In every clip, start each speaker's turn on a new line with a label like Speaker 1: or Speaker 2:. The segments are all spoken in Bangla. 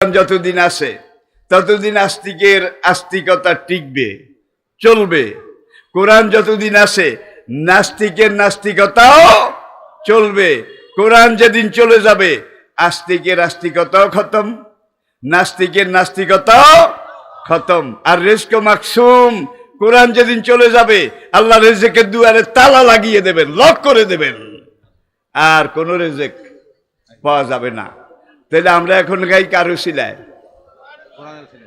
Speaker 1: যতদিন আছে ততদিন আস্তিকের আস্তিকতা টিকবে, চলবে। কোরআন যতদিন আছে নাস্তিকের নাস্তিকতাও চলবে। কোরআন যেদিন চলে যাবে আস্তিকের আস্তিকতাও খতম, নাস্তিকের নাস্তিকতাও খতম। আর রিজক মাকসুম, কোরআন যেদিন চলে যাবে আল্লাহ রিজকের দুয়ারে তালা লাগিয়ে দেবেন, লক করে দেবেন, আর কোন রিজক পাওয়া যাবে না। তাহলে আমরা এখন খাই কারুসিলায়,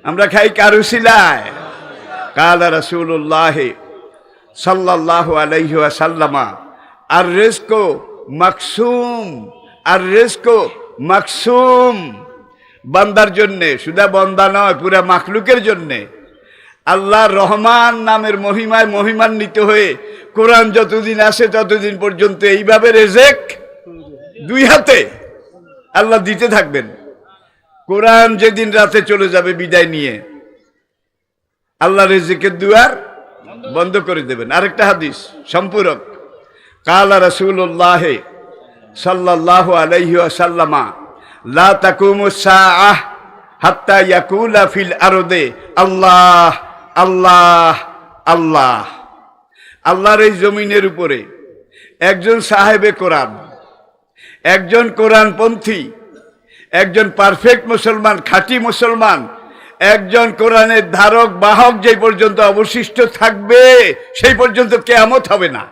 Speaker 1: আমরা খাই কারুসিলায়। কালা রাসূলুল্লাহ সাল্লাল্লাহু আলাইহি ওয়াসাল্লাম আর রিজক মাকসুম, আর রিজক মাকসুম। বান্দার জন্যে, শুধু বান্দা নয়, পুরা মাখলুকের জন্যে। আল্লাহ রহমান নামের মহিমায় মহিমান্বিত হয়ে কোরআন যতদিন আসে ততদিন পর্যন্ত এইভাবে রিজক দুই হাতে আল্লাহ দিতে থাকবেন। কোরআন যেদিন রাতে চলে যাবে বিদায় নিয়ে আল্লাহ রিজকের দুয়ার বন্ধ করে দেবেন। আরেকটা হাদিস সম্পূরক। কালা রাসূলুল্লাহ সাল্লাল্লাহু আলাইহি ওয়াসাল্লাম লা তাকুমুস সাআহ হাত্তা ইয়াকুলা ফিল আরদে আল্লাহ আল্লাহ আল্লাহ। আল্লাহর এই জমিনের উপরে একজন সাহেবে কোরআন, একজন কোরআনপন্থী, একজন পারফেক্ট মুসলমান, খাঁটি মুসলমান, একজন কোরআনের ধারক বাহক যে পর্যন্ত অবশিষ্ট থাকবে সেই পর্যন্ত কিয়ামত হবে না।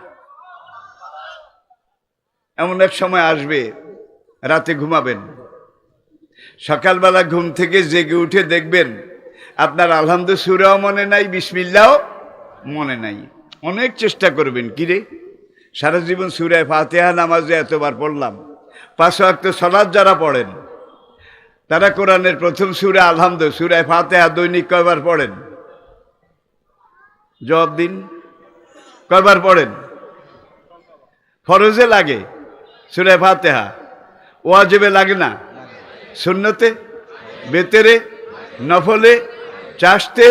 Speaker 1: এমন এক সময় আসবে রাতে ঘুমাবেন, সকালবেলা ঘুম থেকে জেগে উঠে দেখবেন আপনার আলহামদু সূরাও মনে নাই, বিসমিল্লাহও মনে নাই। অনেক চেষ্টা করবেন, কিরে সারা জীবন সূরা ফাতিহা নামাজে এতবার পড়লাম। 5 ওয়াক্ত সালাত যারা পড়েন তারা কোরআনের প্রথম সূরা আলহামদু, সূরা ফাতিহা দৈনিক কয়বার পড়েন? জবাব দিন, কয়বার পড়েন? ফরজে লাগে সূরা ফাতিহা, ওয়াজিবে লাগে না? সুন্নতে, বেতেরে, নফলে, চাশতে,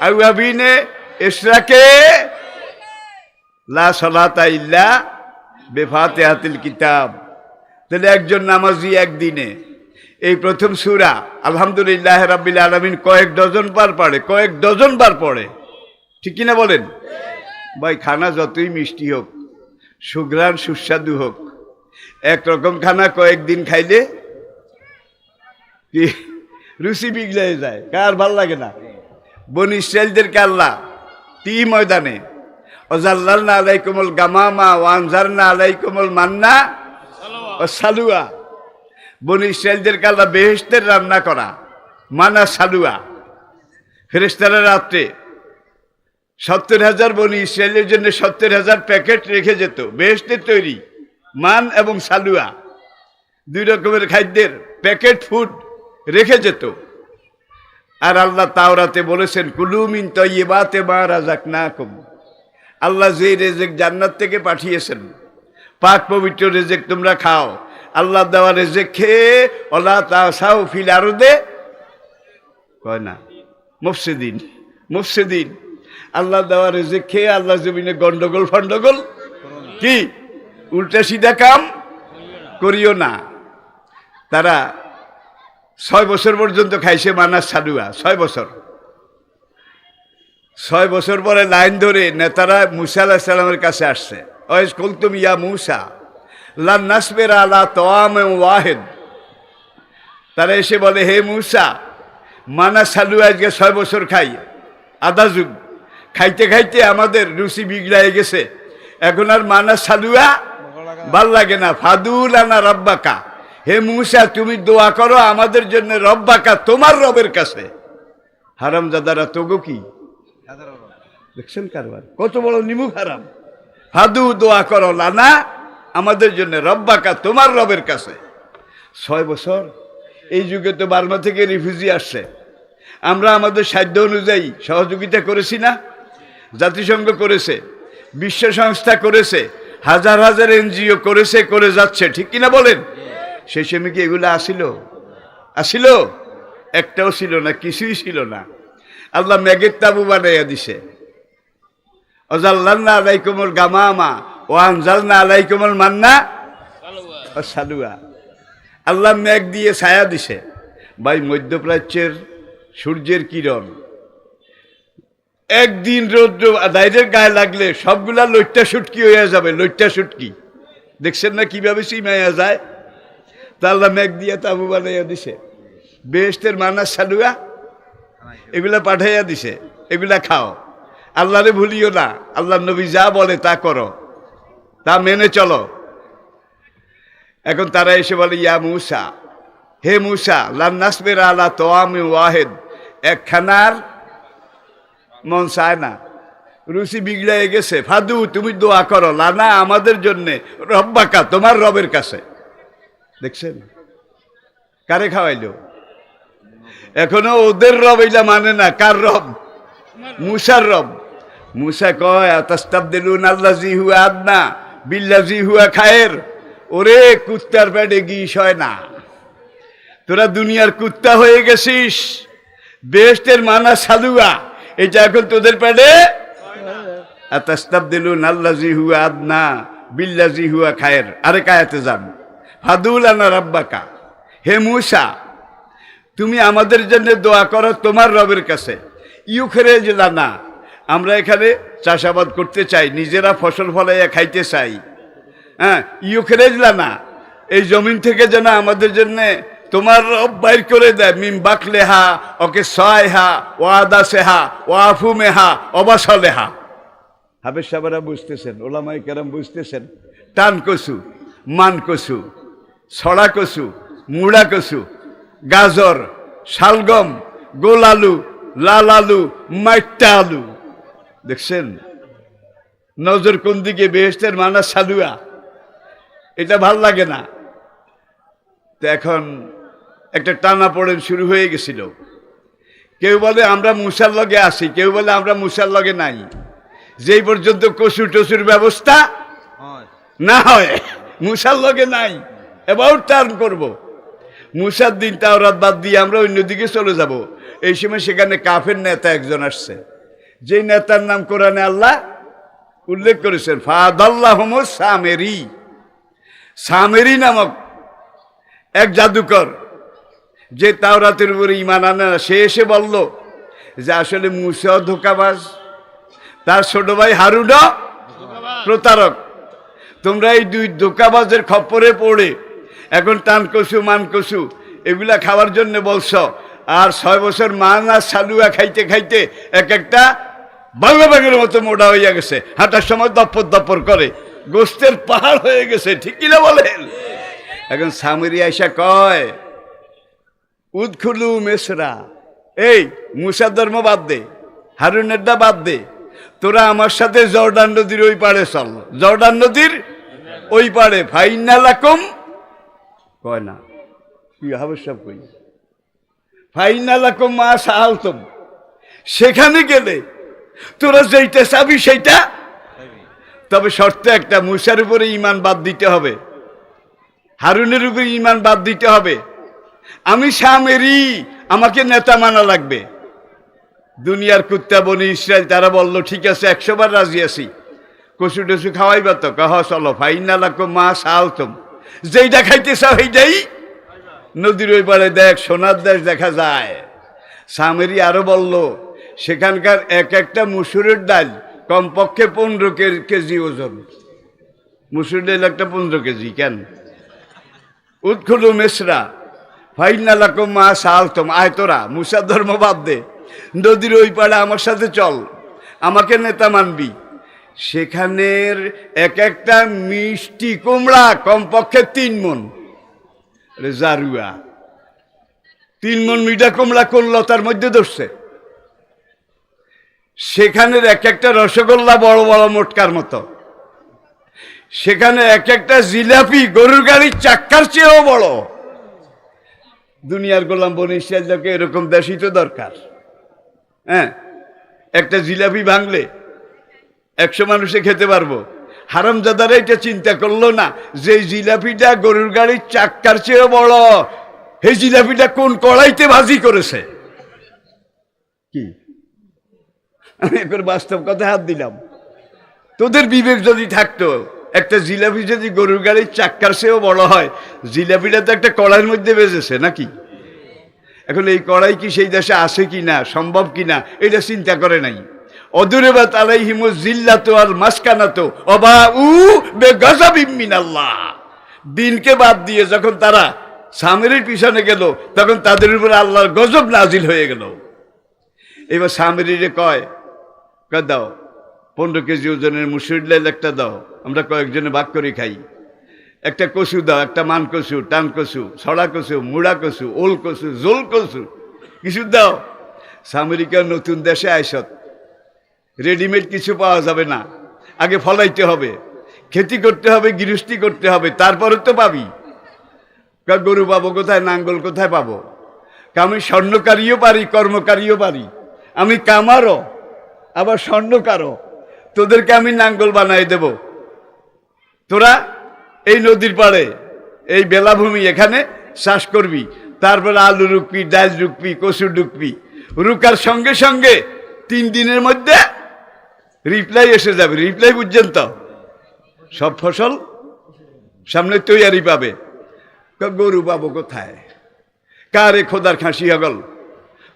Speaker 1: আওয়াবিনে, ইশরাকে লা সালাতা ইল্লা বিফাতিহাতিল কিতাব। তাহলে একজন নামাজি একদিনে এই প্রথম সূরা আলহামদুলিল্লাহ রাব্বিল আলামিন কয়েক ডজন বার পড়ে, কয়েক ডজন বার পড়ে, ঠিক কিনা বলেন? ভাই খানা যতই মিষ্টি হোক, সুঘ্রাণ সুস্বাদু হোক, একরকম খানা কয়েকদিন খাইলে কি রুচি বিগড়ে যায়, কার ভাল লাগে না? বনি ইসরাইলদেরকে আল্লাহ তিন ময়দানে ওয়াজাল্লালনা আলাইকুমুল গামামা ওয়া আনজারনা আলাইকুমুল মান্না ওয়া সালুয়া। বনি ইসরাইলদেরকে আল্লাহ বেহেশতের রান্না করা মানা সালুয়া, ফেরেশতারা রাত্রে 70,000 বনি ইসরাইলের জন্য 70,000 প্যাকেট রেখে যেত বেহেশতের তৈরি মান এবং সালুয়া, 2 রকমের খাদ্যের প্যাকেট ফুড রেখে যেত। আর আল্লাহ তাওরাতে বলেছেন কুলু মিন তাইয়্যিবাতি মা রাযাকনাকুম। আল্লাহ যে রিজিক জান্নাত থেকে পাঠিয়েছেন, পাক পবিত্র রিজিক তোমরা খাও। আল্লাহ দেওয়া রিজিক খেয়ে ওয়ালা তাসাউ ফিল আরদে, কয় না মুফসিদিন, মুফসিদিন। আল্লাহ দেওয়া রিজিক খেয়ে আল্লাহ জমিনে গন্ডগোল ফন্ডগোল কি উল্টা সিধা কাম করিও না। তারা 6 বছর পর্যন্ত খাইছে মানা সালুয়া, 6 বছর। 6 বছর পরে লাইন ধরে নেতারা মুসা আলাইহিস সালামের কাছে আসছে। ওয়াইজ কুলতুম ইয়া মুসা লান নাসবিরা আলা তাআমিন ওয়াহিদ। তারা এসে বলে, হে মুসা, মানা সালুয়া আজকে 6 বছর খাই, আধা যুগ খাইতে খাইতে আমাদের রুচি বিগড়ায় গেছে, এখন আর মানা সালুয়া ভাল লাগে না। ফাদুলানা রাব্বাকা, হে মুসা তুমি দোয়া করো আমাদের জন্য রব্বাকা, তোমার রবের কাছে। হারামজাদারা তোগো কি দেখছেন কারবার, কত বড় নিমুখ হারাম। ফাদু দোয়া করো লানা আমাদের জন্য রব্বাকা, তোমার রবের কাছে। 6 বছর। এই যুগে তো বার্মা থেকে রিফিউজি আসছে, আমরা আমাদের সাধ্য অনুযায়ী সহযোগিতা করেছি না? জাতিসংঘ করেছে, বিশ্ব সংস্থা করেছে, হাজার হাজার এনজিও করেছে, করে যাচ্ছে, ঠিক কিনা বলেন? সেই সময় কি এগুলো আসিল? আসিল? একটাও ছিল না, কিছুই ছিল না। আল্লাহ মেঘের তাবু বানাইয়া দিছে। ওয়াজাল্লালনা আলাইকুমুল গামামা ওয়া আনজালনা আলাইকুমুল মান্না ওয়া সালুয়া। আল্লাহ মেঘ দিয়ে ছায়া দিছে, ভাই মধ্যপ্রাচ্যের সূর্যের কিরণ একদিন রৌদ্র দাইরের গায়ে লাগলে সবগুলা লইট্টা সুটকি হয়ে যাবে, লইট্টা সুটকি। দেখছেন না কিভাবে সিমাইয়া যায়? তা আল্লাহ মেঘ দিয়ে তাবু বানাইয়া দিছে, বেহেশতের মানা সালুয়া এগুলা পাঠাইয়া দিছে, এগুলা খাও। আল্লাহরে ভুলিও না, আল্লাহ নবী যা বলে তা করো, তা মেনে চলো। এখন তারা এসে বলে, ইয়া মুসা, হে মুসা, লান নাসবিরা আলা তাআমিন ওয়াহিদ, একখানার মন চায় না, রুচি বিগড়ে গেছে। ফাদু, তুমি দোয়া করো, লানা আমাদের জন্যে, রব্বাকা তোমার রবের কাছে। দেখছেন কারে খাওয়াইলো? এখনো ওদের রব এইটা মানে না। কার রব? মুসার রব। মুসা কয়, আতাস্তাবদিলুন আল্লাযী হুয়া আদনা বিল্লাযী হুয়া খায়ের। ওরে কুত্তার পেটে গিস হয় না, তোরা দুনিয়ার কুত্তা হয়ে গেছিস, বেহেশতের মানা সালুয়া এটা এখন তোদের পেটে। আতাস্তাবদিলুন আল্লাযী হুয়া আদনা বিল্লাযী হুয়া খায়ের। আরেক আয়াতে যান, ফাদু লানা রাব্বাকা, হে মুসা তুমি আমাদের জন্য দোয়া করো তোমার রবের কাছে। ইউখরিজ লানা, আমরা এখানে চাষাবাদ করতে চাই, নিজেরা ফসল ফলাইয়া খাইতে চাই। হ্যাঁ, ইউখরিজ লানা, এই জমিন থেকে যেন আমাদের জন্য তোমার রব বাইর করে দেয়। মিম বাকলেহা ওকে সয়হা ওয়াদাসেহা ওয়াফুমেহা অবাসলেহা। হাফেজ সাহেবরা বুঝতেছেন, ওলামাই কেরাম বুঝতেছেন। টান কচু, মান কচু, ছড়া কচু, মুড়া কচু, গাজর, শালগম, গোল আলু, লাল আলু, মাইটা আলু। দেখছেন নজর কোন দিকে? বেহেশতের মানা সালুয়া। এটা ভাল লাগে না। তো এখন একটা টানা পড়েন শুরু হয়ে গেছিল। কেউ বলে আমরা মুসার লগে আসি, কেউ বলে আমরা মুসার লগে নাই। যেই পর্যন্ত কচু টচুর ব্যবস্থা না হয়, মুসার লগে নাই, অ্যাবাউট টার্ন করব। মুসার দিন তাওরাত বাদ দিয়ে আমরা অন্যদিকে চলে যাব। এই সময় সেখানে কাফের নেতা একজন আসছে, যেই নেতার নাম কোরআনে আল্লাহ উল্লেখ করেছেন, ফাদাল্লাহুমুস সামেরি। সামেরি নামক এক জাদুকর, যে তাওরাতের উপরে ঈমান আনে না, সে এসে বলল যে আসলে মুসা ধোঁকাবাজ, তার ছোট ভাই হারুনও প্রতারক। তোমরা এই দুই ধোঁকাবাজের খপ্পরে পড়ে এখন টান কচু মান কচু এগুলা খাওয়ার জন্য বলছ। আর 6 বছর মান আর সালুয়া খাইতে খাইতে এক একটা বাংলা ব্যাগের মতো মোটা হইয়া গেছে, হাঁটার সময় দপ্পর দপ্পর করে, গোস্তের পাহাড় হয়ে গেছে। ঠিক কিনা বলেন? এখন সামরি আইসা কয়, উদখুলু মেসরা, এই মুসা ধর্ম বাদ দে, হারুনেরটা বাদ দে, তোরা আমার সাথে জর্ডান নদীর ওই পাড়ে চল। জর্ডান নদীর ওই পাড়ে ফাইনালাকুম, কয় না কি হবে সব কই, ফাইনালাকুম মা সাহালতুম, সেখানে গেলে তোরা যেইটা চাবি সেইটা। তবে শর্ত একটা, মুসার উপরে ঈমান বাদ দিতে হবে, হারুনের উপরে ঈমান বাদ দিতে হবে। আমি সামেরি, আমাকে নেতা মানা লাগবে। দুনিয়ার কুত্তা বনি ইসরায়েল তারা বলল, ঠিক আছে 100 বার রাজি আছি, কচু টচু খাওয়াইবা তো? কহ চলো। ফাইনালাকুম মা সাহালতুম, যেইটা খাইতে চাও সেইটাই। নদীর ওই পারে দেখ সোনার দেশ দেখা যায়। সামেরি আরো বলল, সেখানকার এক একটা মুসুরের ডাল কমপক্ষে 15 কেজি ওজন। মুসুর ডাল একটা 15 কেজি কেন? উদখুলু মিসরা ফাইনালাকুম মা সাহালতুম, আয় তোরা মুসা ধর্ম বাদ দে, নদীর ওই পাড়ে আমার সাথে চল, আমাকে নেতা মানবি। সেখানের এক একটা মিষ্টি কুমড়া কমপক্ষে 3 মণ। জারুয়া 3 মণ মিঠা কুমড়া করল তার মধ্যে ধরছে। সেখানের এক একটা রসগোল্লা বড় বড় মোটকার মতো। সেখানে এক একটা জিলাপি গরুর গাড়ির চাক্কার চেয়েও বড়। দুনিয়ার গোলাম বনি ইসরায়েলকে এরকম দেশই তো দরকার। হ্যাঁ, একটা জিলাপি ভাঙলে 100 মানুষে খেতে পারবো। হারামজাদারা এটা চিন্তা করলো না যে জিলাপিটা গরুর গাড়ির চাক্কার চেয়েও বড়, এই জিলাপিটা কোন কড়াইতে ভাজি করেছে। কি আমি একবার বাস্তব কথা হাত দিলাম। তোদের বিবেক যদি থাকতো, একটা জিলাপি যদি গরুর গাড়ির চাক্কার চেয়েও বড় হয়, জিলাপিটা তো একটা কড়াইয়ের মধ্যে বেজেছে নাকি? এখন এই কড়াই কি সেই দেশে আছে কি না, সম্ভব কি না, এটা চিন্তা করে নাই। অদুরেবাত আলাইহিমুজ জিল্লাতু ওয়াল মাসকানাতু ওয়াবাউ বিগাযাবিম মিনাল্লাহ। দিনকে বাদ দিয়ে যখন তারা সামিরীর পিছনে গেল, তখন তাদের উপর আল্লাহর গজব নাজিল হয়ে গেল। এবার সামিরীরে কয় দাও 15 কেজি ওজনের মুসুর ডাল একটা দাও, আমরা কয়েকজনে ভাগ করে খাই। একটা কচু দাও, একটা মান কচু, টান কচু, ছড়া কচু, মুড়া কচু, ওল কচু, জোল কচু, কিছু দাও। সামরিকা নতুন দেশে আইসত, রেডিমেড কিছু পাওয়া যাবে না, আগে ফলাইতে হবে, খেতি করতে হবে, গৃহস্থী করতে হবে, তারপরে তো পাবি। গরু পাবো কোথায়, নাঙ্গল কোথায় পাবো? আমি স্বর্ণকারীও পারি, কর্মকারীও পারি, আমি কামারও আবার স্বর্ণকারও। তোদেরকে আমি নাঙ্গল বানাই দেব, তোরা এই নদীর পাড়ে এই বেলাভূমি এখানে চাষ করবি, তারপরে আলু রুকবি, ডাল রুকবি, কচু রুকবি। রুকার সঙ্গে সঙ্গে 3 দিনের মধ্যে রিপ্লাই এসে যাবে। রিপ্লাই বুঝছেন তো? সব ফসল সামনে তৈয়ারি পাবে। গরু পাবো কোথায়? কারে খোদার খাসি হগল,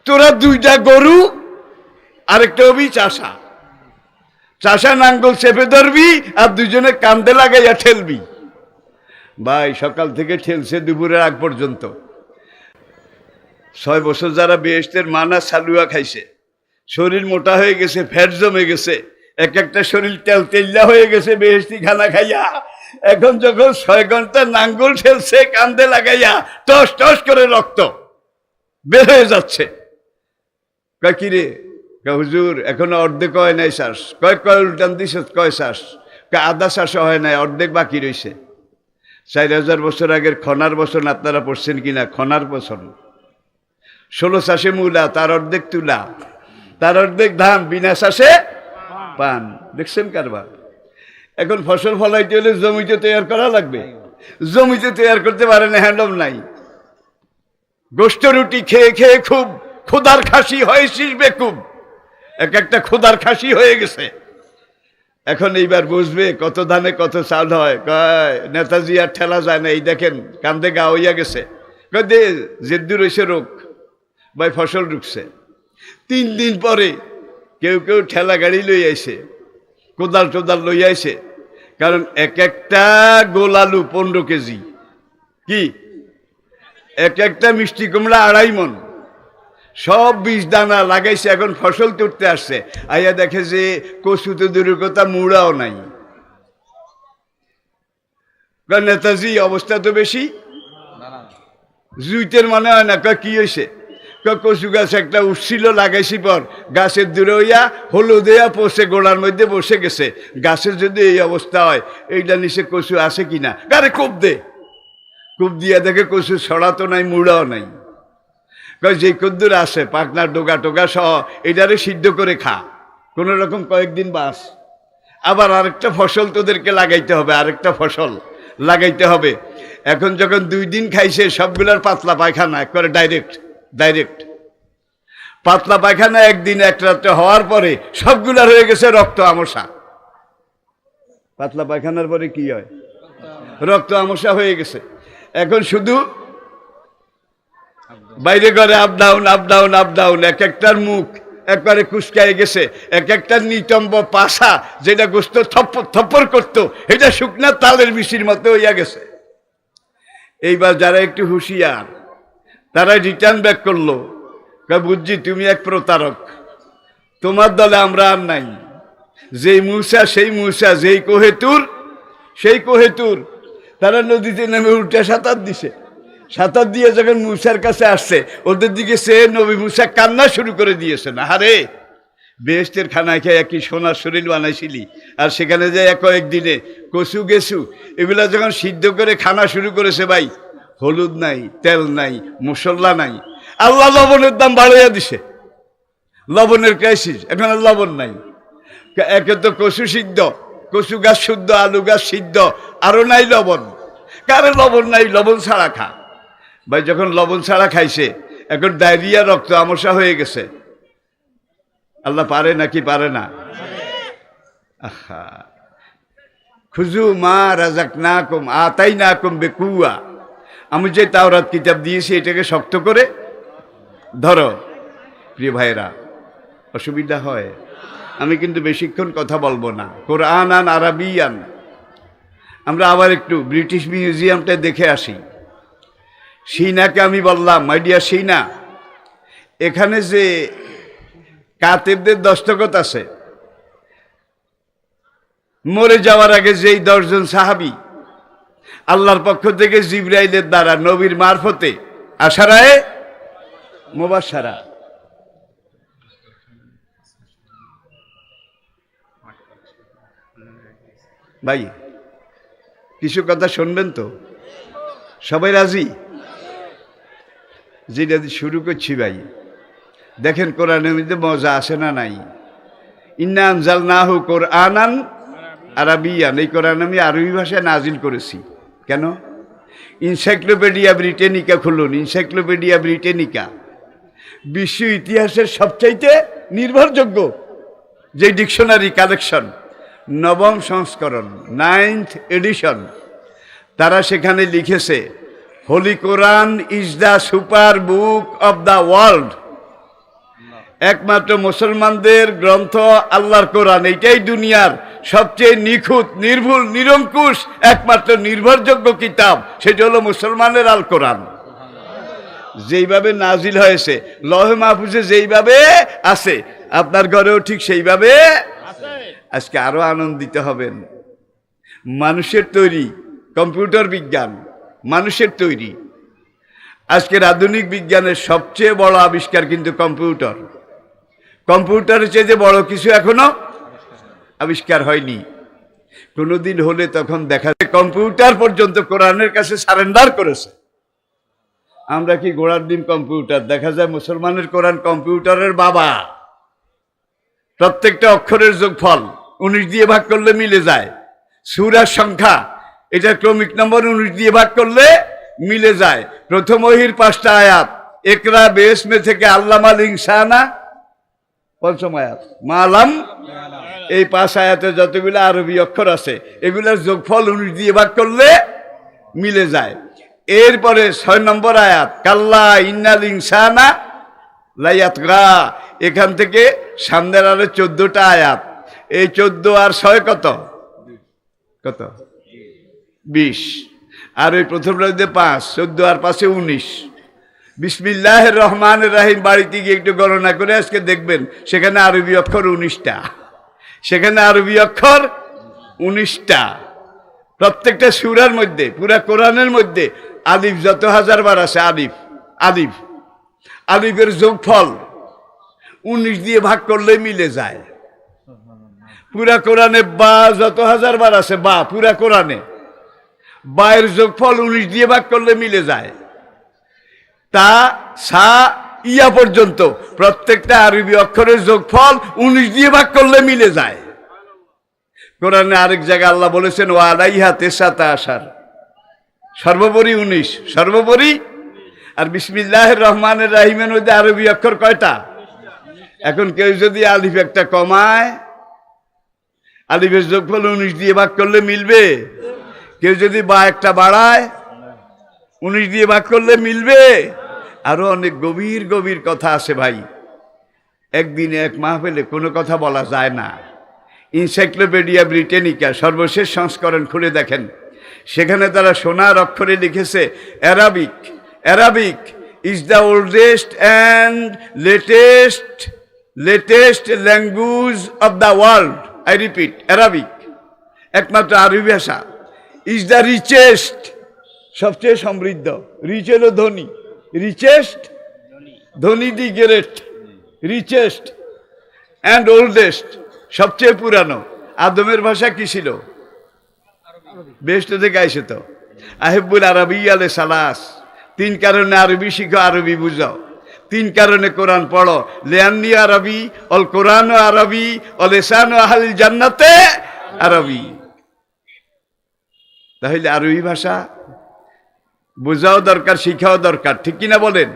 Speaker 1: তোরা 2টা গরু আরেকটা হবি চাষা। চাষা নাঙ্গল চেপে ধরবি আর দুজনে কান্দে লাগাইয়া ঠেলবি। ভাই সকাল থেকে ঠেলছে দুপুরের আগ পর্যন্ত। 6 বছর যারা বেহেশতের মানা সালুয়া খাইছে, শরীর মোটা হয়ে গেছে, ফ্যাট জমে গেছে, এক একটা শরীর তেল তেল্লা হয়ে গেছে বেহেশতি খানা খাইয়া। এখন যখন 6 ঘন্টা নাঙ্গল ঠেলছে কান্দে লাগাইয়া, টস টস করে রক্ত বের হয়ে যাচ্ছে। কয় কি রে? হুজুর এখনো অর্ধেক হয় নাই শ্বাস। কয় উল্টান দিস, কয় শ্বাস? আধা শ্বাসও হয় নাই, অর্ধেক বাকি রয়েছে। 4000 বছর আগের খনার বছর আপনারা পড়ছেন কিনা? খনার বছর 16 শ্বাসে মূলা, তার অর্ধেক তুলা, তার অর্ধেক ধান, বিনা শ্বাসে পান। দেখছেন কারবার? এখন ফসল ফলাইতে হলে জমিতে তৈরি করা লাগবে, জমিতে তৈরি করতে পারে না, হ্যান্ডম নাই। গোস্ত রুটি খেয়ে খেয়ে খুব খোদার খাসি হয়েছিস বেকুব, এক একটা খোদার খাসি হয়ে গেছে। এখন এইবার বুঝবে কত ধানে কত চাল হয়। কয় নেতাজি আর ঠেলা যায় না, এই দেখেন কান্দে গা হইয়া গেছে। কয় দে জেদ্দুর হয়েছে রোগ, ভাই ফসল ঢুকছে। 3 দিন পরে কেউ কেউ ঠেলা গাড়ি লই আইছে, কোদাল টোদাল লই আইছে। কারণ এক একটা গোল আলু 15 কেজি, কি এক একটা মিষ্টি কুমড়া 2.5 মণ, সব বীজ দানা লাগাইছে। এখন ফসল তুলতে আসছে, আইয়া দেখে যে কচু তো দূরের কথা, মুড়াও নাই। নেতাজি অবস্থা তো বেশি জুইতের মনে হয় না। কি হয়েছে? কচু গাছ একটা উঠছিল, লাগাইছি পর গাছের দূরে হইয়া হলুদ হইয়া পচে গোড়ার মধ্যে বসে গেছে। গাছের যদি এই অবস্থা হয়, এইটা নিচে কচু আছে কিনা? গারে কোপ দে, কোপ দিয়া দেখে কচু ছড়া তো নাই, মুড়াও নাই। যে কদ্দুর আছে পাকনার ডোগা টোগা সহ এটারে সিদ্ধ করে খা, কোন রকম কয়েকদিন বাস। আবার আরেকটা ফসল তোদেরকে লাগাইতে হবে, আরেকটা ফসল লাগাইতে হবে। এখন যখন 2 দিন খাইছে, সবগুলার পাতলা পায়খানা একবারে ডাইরেক্ট পাতলা পায়খানা। একদিন এক রাত্রে হওয়ার পরে সবগুলার হয়ে গেছে রক্ত আমসা। পাতলা পায়খানার পরে কি হয়? রক্ত আমসা হয়ে গেছে। এখন শুধু বাইরে ঘরে আপ ডাউন, এক একটার মুখ একবারে কুচকায় গেছে, এক একটা নিতম্ব পাশা যেটা গোস্ত থপ্পর করতো, এটা শুকনা তালের বিচির মতো হইয়া গেছে। এইবার যারা একটু হুঁশিয়ার, তারা রিটার্ন ব্যাক করলো। বুঝছি তুমি এক প্রতারক, তোমার দলে আমরা আর নাই। যেই মূসা সেই মূসা, যেই কোহেতুর সেই কোহেতুর। তারা নদীতে নেমে উল্টা সাঁতার দিছে। সাঁতার দিয়ে যখন মূসার কাছে আসছে, ওদের দিকে সে নবী মূসা কান্না শুরু করে দিয়েছে। না হারে, বেহেশতের খানায় খেয়ে কি সোনার শরীর বানাইছিলি, আর সেখানে যে কয়েকদিনে কচু গেছু এগুলা যখন সিদ্ধ করে খানা শুরু করেছে, ভাই হলুদ নাই, তেল নাই, মশলা নাই। আল্লাহ লবণের দাম বাড়াইয়া দিছে, লবণের ক্রাইসিস। এখন আর লবণ নাই। একে তো কচু সিদ্ধ, কচু গাছ শুদ্ধ, আলু গাছ সিদ্ধ, আরো নাই লবণ। কারে লবণ নাই? লবণ ছাড়া খা। ভাই যখন লবণ ছাড়া খাইছে, এখন ডায়রিয়া, রক্ত আমসা হয়ে গেছে। আল্লাহ পারে নাকি পারে না? আহা, খুজু মা রাযাকনাকুম আতাইনাকুম বিকুয়া। আমি যে তাওরাত কিতাব দিয়েছি, এটাকে শক্ত করে ধরো প্রিয় ভাইরা, অসুবিধা হয়, আমি কিন্তু বেশিক্ষণ কথা বলবো না। কোরআন আন আরাবিয়ান। আমরা আবার একটু ব্রিটিশ মিউজিয়ামটা দেখে আসি। সিনাকে আমি বললাম, মাই ডিয়ার সিনা, এখানে যে কাতেবদের দস্তখত আছে, মরে যাওয়ার আগে যেই 10 জন সাহাবী আল্লাহর পক্ষ থেকে জিবরাইলের দ্বারা নবীর মারফতে আশারায়ে মুবাশশারা, ভাই কিছু কথা শুনবেন তো? সবাই রাজি? যেটা শুরু করছি ভাই, দেখেন কোরআনের মধ্যে মজা আসে না নাই? ইন্না আনজালনাহু কোরআনান আরাবিয়ান, এই কোরআন আমি আরবি ভাষায় নাজিল করেছি। কেন? ইনসাইক্লোপিডিয়া ব্রিটেনিকা খুলুন, ইনসাইক্লোপিডিয়া ব্রিটেনিকা বিশ্ব ইতিহাসের সবচাইতে নির্ভরযোগ্য যে ডিকশনারি কালেকশন, 9ম সংস্করণ, 9th এডিশন, তারা সেখানে লিখেছে holy Quran is the super book of the world. একমাত্র মুসলমানদের গ্রন্থ আল্লাহর কোরআন, এইটাই দুনিয়ার সবচেয়ে নিখুঁত, নির্ভুল, নিরঙ্কুশ, একমাত্র নির্ভরযোগ্য কিতাব, সেটা হলো মুসলমানের আল কোরআন। যেইভাবে নাজিল হয়েছে, লৌহে মাহফুজে যেইভাবে আছে, আপনার ঘরেও ঠিক সেইভাবে আজকে আরো আনন্দিত হবেন। মানুষের তৈরি কম্পিউটার বিজ্ঞান, মানুষের তৈরি। আজকের আধুনিক বিজ্ঞানের সবচেয়ে বড় আবিষ্কার কিন্তু কম্পিউটার। কম্পিউটারের চেয়ে বড় কিছু এখনো আবিষ্কার হয়নি। কোনোদিন হলে তখন দেখা যায় কম্পিউটার পর্যন্ত কোরআনের কাছে সারেন্ডার করেছে। আমরা কি গোড়ার দিন কম্পিউটার, দেখা যায় মুসলমানের কোরআন কম্পিউটারের বাবা। প্রত্যেকটা অক্ষরের যোগফল 19 দিয়ে ভাগ করলে মিলে যায়। সূরার সংখ্যা, এটা ক্রমিক নম্বর 19 দিয়ে ভাগ করলে মিলে যায়। প্রথম ওহীর 5টা আয়াত, ইকরা বিসমি থেকে আল্লামাল ইনসানা, 5ম আয়াত মালাম। এই 5 আয়াতে যতগুলো আরবি অক্ষর আছে, এগুলোর যোগফল 19 দিয়ে ভাগ করলে মিলে যায়। এরপরে 6 নম্বর আয়াত, কাল্লা ইন্নাল ইনসানা লায়াতগা, এখান থেকে সামনের আরো 14টা আয়াত। এই 14 আর 6 কত? কত? 20। আর ওই প্রথমটা 5, 14 আর 5 19। বিসমিল্লাহির রহমানির রহিম বাড়িতে গিয়ে একটু গণনা করে আজকে দেখবেন, সেখানে আরবি অক্ষর 19টা, সেখানে আরবি অক্ষর 19টা। প্রত্যেকটা সূরার মধ্যে, পুরা কোরআনের মধ্যে আলিফ যত 1000 বার আছে, আলিফ আলিফ আলিফের যোগফল 19 দিয়ে ভাগ করলে মিলে যায়। পুরা কোরআনে বা যত 1000 বার আছে, বা পুরা কোরআনে বায়ের যোগফল 19 দিয়ে ভাগ করলে মিলে যায়। তা সা ইয়া পর্যন্ত প্রত্যেকটা আরবি অক্ষরের যোগফল 19 দিয়ে ভাগ করলে মিলে যায়। কোরআনে আরেক জায়গায় আল্লাহ বলেছেন ওয়া আলাইহা তেসাতা আশার, সর্বোপরি 19, সর্বোপরি। আর বিসমিল্লাহির রহমানির রহিমের মধ্যে আরবি অক্ষর কয়টা? এখন কেউ যদি আলিফ একটা কমায়, আলিফের যোগফল 19 দিয়ে ভাগ করলে মিলবে? কেউ যদি বা একটা বাড়ায়, 19 দিয়ে ভাগ করলে মিলবে? আরো অনেক গভীর গভীর কথা আছে ভাই। একদিনে এক মাহফিলে কোনো কথা বলা যায় না। ইনসাইক্লোপিডিয়া ব্রিটেনিকা সর্বশেষ সংস্করণ খুলে দেখেন, সেখানে তারা সোনার অক্ষরে লিখেছে Arabic. Arabic is the oldest and latest language of the world. I repeat, Arabic একমাত্র আরবি ভাষা। ইজ দ্য রিচেস্ট, সবচেয়ে সমৃদ্ধ। রিচ হলো ধনী, রিচেস্ট ধনী, দি গ্রেট, রিচেস্ট অ্যান্ড ওল্ডেস্ট, সবচেয়ে পুরানো। আদমের ভাষা কি ছিল? বেহেশত থেকে আইসে তো। আহিবুল আরবি আলে সালাস, 3 কারণে আরবি শিখো, আরবি বুঝাও। 3 কারণে কোরআন পড়ো, লিআন্নি আরবি অল কোরআন আরবি অল লিসান আহলিল জান্নাতে আরবি। তাহলে আরবি ভাষা বোঝাও দরকার, শিখাও দরকার, ঠিক কিনা বলেন?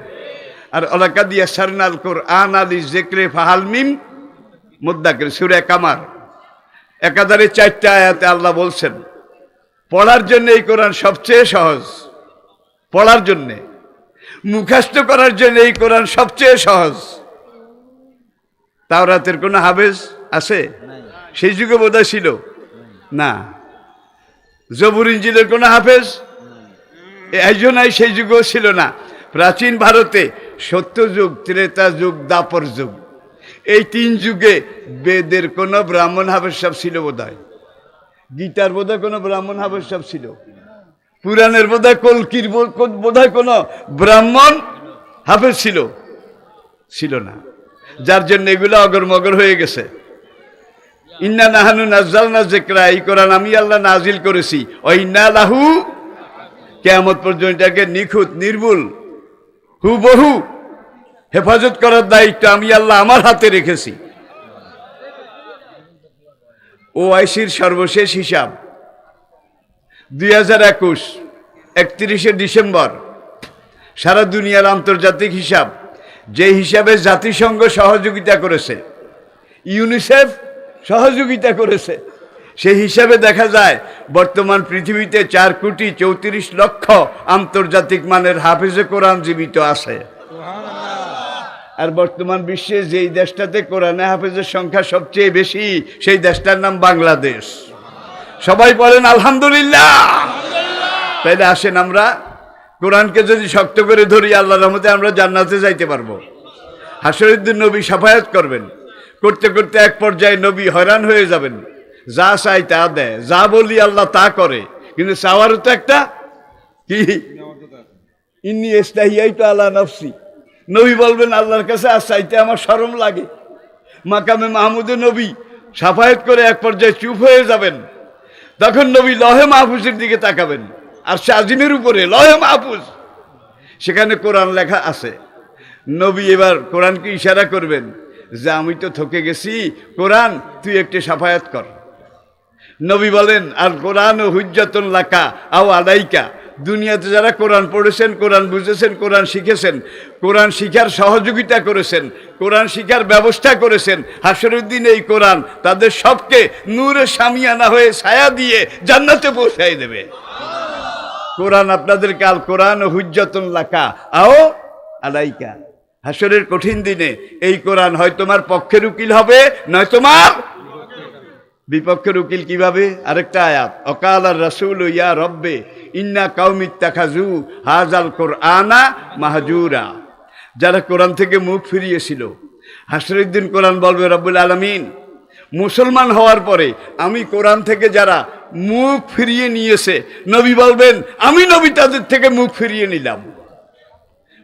Speaker 1: আর আলাকাদ ইয়াসসারনাল কোরআন লিযিকরি ফাহাল মিন মুদ্দাকির, সূরা কামার একাধারে 4টা আয়াতে আল্লাহ বলছেন পড়ার জন্য এই কোরআন সবচেয়ে সহজ। পড়ার জন্যে মুখস্থ করার জন্য এই কোরআন সবচেয়ে সহজ। তাওরাতের কোনো হাফেজ আছে? সেই যুগে বোধহয় ছিল না। জবুর ইঞ্জিলের কোনো হাফেজ একজনাই সেই যুগেও ছিল না। প্রাচীন ভারতে সত্যযুগ, ত্রেতা যুগ, দাপর যুগ, এই 3 যুগে বেদের কোনো ব্রাহ্মণ হাফেজ সাহেব ছিল বোধহয়। গীতার বোধহয় কোনো ব্রাহ্মণ হাফেজ সাহেব ছিল। পুরাণের বোধহয়, কলকির বোধহয় কোনো ব্রাহ্মণ হাফেজ ছিল না। যার জন্য এগুলো অগরমগর হয়ে গেছে। ইন্না নাহানু নাজ্জালনা যিকরা, এই কোরআন আমি আল্লাহ নাজিল করেছি। ও ইন্না লাহু, কিয়ামত পর্যন্ত এটাকে নিখুঁত, নির্ভুল, হুবহু হেফাজত করার দায়িত্ব আমি আল্লাহ আমার হাতে রেখেছি। ওআইসির সর্বশেষ হিসাব 2021 31শে ডিসেম্বর, সারা দুনিয়ার আন্তর্জাতিক হিসাব, যে হিসাবে জাতিসংঘ সহযোগিতা করেছে, ইউনিসেফ সহযোগিতা করেছে, সেই হিসাবে দেখা যায় বর্তমান পৃথিবীতে 4,34,00,000 আন্তর্জাতিক মানের হাফেজে কোরআন জীবিত আছে। আর বর্তমান বিশ্বে যেই দেশটাতে কোরআনে হাফেজের সংখ্যা সবচেয়ে বেশি, সেই দেশটার নাম বাংলাদেশ। সবাই বলেন আলহামদুলিল্লাহ। তাইলে আসেন আমরা কোরআনকে যদি শক্ত করে ধরি, আল্লাহর রহমতে আমরা জান্নাতে যাইতে পারবো। হাশরের দিন নবী শাফায়াত করবেন, করতে করতে এক পর্যায়ে নবী হয়রান হয়ে যাবেন। যা চাই তা দেয়, যা বলি আল্লাহ তা করে, কিন্তু চাওয়ারও তো একটা কি, ইন্নী ইস্তাহিয়াইতু আলা নাফসি, নবী বলবেন আল্লাহর কাছে আর চাইতে আমার শরম লাগে। মাকামে মাহমুদে নবী শাফায়াত করে এক পর্যায়ে চুপ হয়ে যাবেন। তখন নবী লহে মাহফুজের দিকে তাকাবেন, আর সে আজিমের উপরে লহে মাহফুজ, সেখানে কোরআন লেখা আছে। নবী এবার কোরআনকে ইশারা করবেন যে আমি তো থকে গেছি, কোরআন তুই একটু শাফায়াত কর। নবী বলেন আর কোরআন ও হুজ্জাতুন লাকা আও আলাইকা, দুনিয়াতে যারা কোরআন পড়েছেন, কোরআন বুঝেছেন, কোরআন শিখেছেন, কোরআন শিখার সহযোগিতা করেছেন, কোরআন শিখার ব্যবস্থা করেছেন, হাশরের দিন এই কোরআন তাদের সবকে নূরে শামিয়ানা হয়ে ছায়া দিয়ে জান্নাতে পৌঁছাই দেবে। কোরআন আপনাদেরকে আল কোরআন ও হুজ্জাতুন লাকা আও আলাইকা, হাশরের কঠিন দিনে এই কোরআন হয় তোমার পক্ষের উকিল হবে, নয় তোমার বিপক্ষের উকিল। কিভাবে? আরেকটা আয়াত, অকালার রাসূল ইয়া রব্বে ইন্না কাউমি ইত্তাখাযু হাযাল কুরআনা মাহজুরা, যারা কোরআন থেকে মুখ ফিরিয়েছিল, হাশরের দিন কোরআন বলবে রব্বুল আলামিন, মুসলমান হওয়ার পরে আমি কোরআন থেকে যারা মুখ ফিরিয়ে নিয়েছে, নবী বলবেন আমি নবী তাদের থেকে মুখ ফিরিয়ে নিলাম।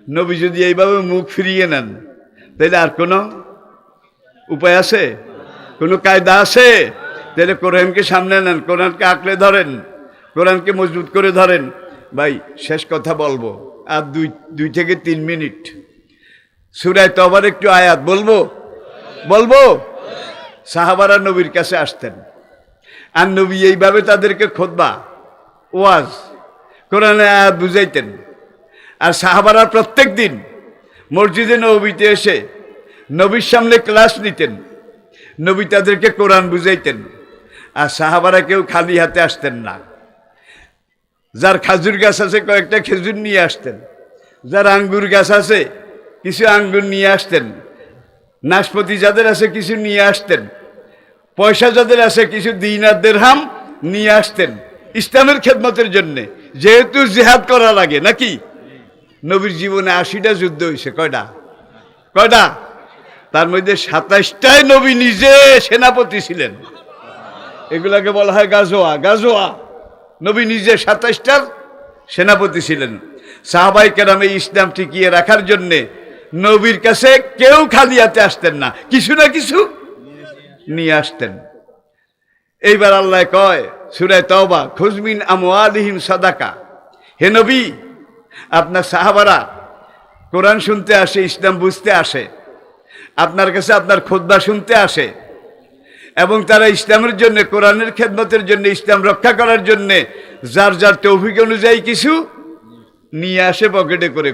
Speaker 1: নবী যদি এইভাবে মুখ ফিরিয়ে নেন, তাহলে আর কোনো উপায় আছে? কোনো কায়দা আছে? তাহলে কোরআনকে সামনে নেন, কোরআনকে আঁকড়ে ধরেন, কোরআনকে মজবুত করে ধরেন। ভাই শেষ কথা বলবো, আর দুই থেকে 3 মিনিট। সূরা তওবার একটু আয়াত বলবো। সাহাবারা নবীর কাছে আসতেন, আর নবী এইভাবে তাদেরকে খুতবা, ওয়াজ, কোরআনের আয়াত বুঝাইতেন। আর সাহাবারা প্রত্যেক দিন মসজিদে নববীতে এসে নবীর সামনে ক্লাস নিতেন, নবী তাদেরকে কোরআন বুঝাইতেন। আর সাহাবারা কেউ খালি হাতে আসতেন না। যার খেজুর গাছ আছে কয়েকটা খেজুর নিয়ে আসতেন, যার আঙ্গুর গাছ আছে কিছু আঙ্গুর নিয়ে আসতেন, নাশপাতি যাদের আছে কিছু নিয়ে আসতেন, পয়সা যাদের আছে কিছু দিনার দিরহাম নিয়ে আসতেন ইসলামের খেদমতের জন্যে। যেহেতু জিহাদ করা লাগে নাকি, নবীর জীবনে 80টা যুদ্ধ হয়েছে। কয়টা? তার মধ্যে 27টায় নবী নিজে সেনাপতি ছিলেন। এগুলাকে বলা হয় গাজোয়া। নবী নিজে 27টার সেনাপতি ছিলেন। সাহাবায়ে কেরাম এই ইসলাম টিকিয়ে রাখার জন্যে নবীর কাছে কেউ খালি হাতে আসতেন না, কিছু না কিছু নিয়ে আসতেন। এইবার আল্লাহ কয় সূরা তাওবা, খুয মিন আমওয়ালিহিম সাদাকা, হে নবী আপনার সাহাবারা কোরআন শুনতে আসে, ইসলাম বুঝতে আসে, আপনার কাছে আপনার খুতবা শুনতে আসে, এবং তারা ইসলামের জন্য, কোরআনের খেদমতের জন্য, ইসলাম রক্ষা করার জন্য যার যার তৌফিক অনুযায়ী কিছু নিয়ে আসে পকেটে করে।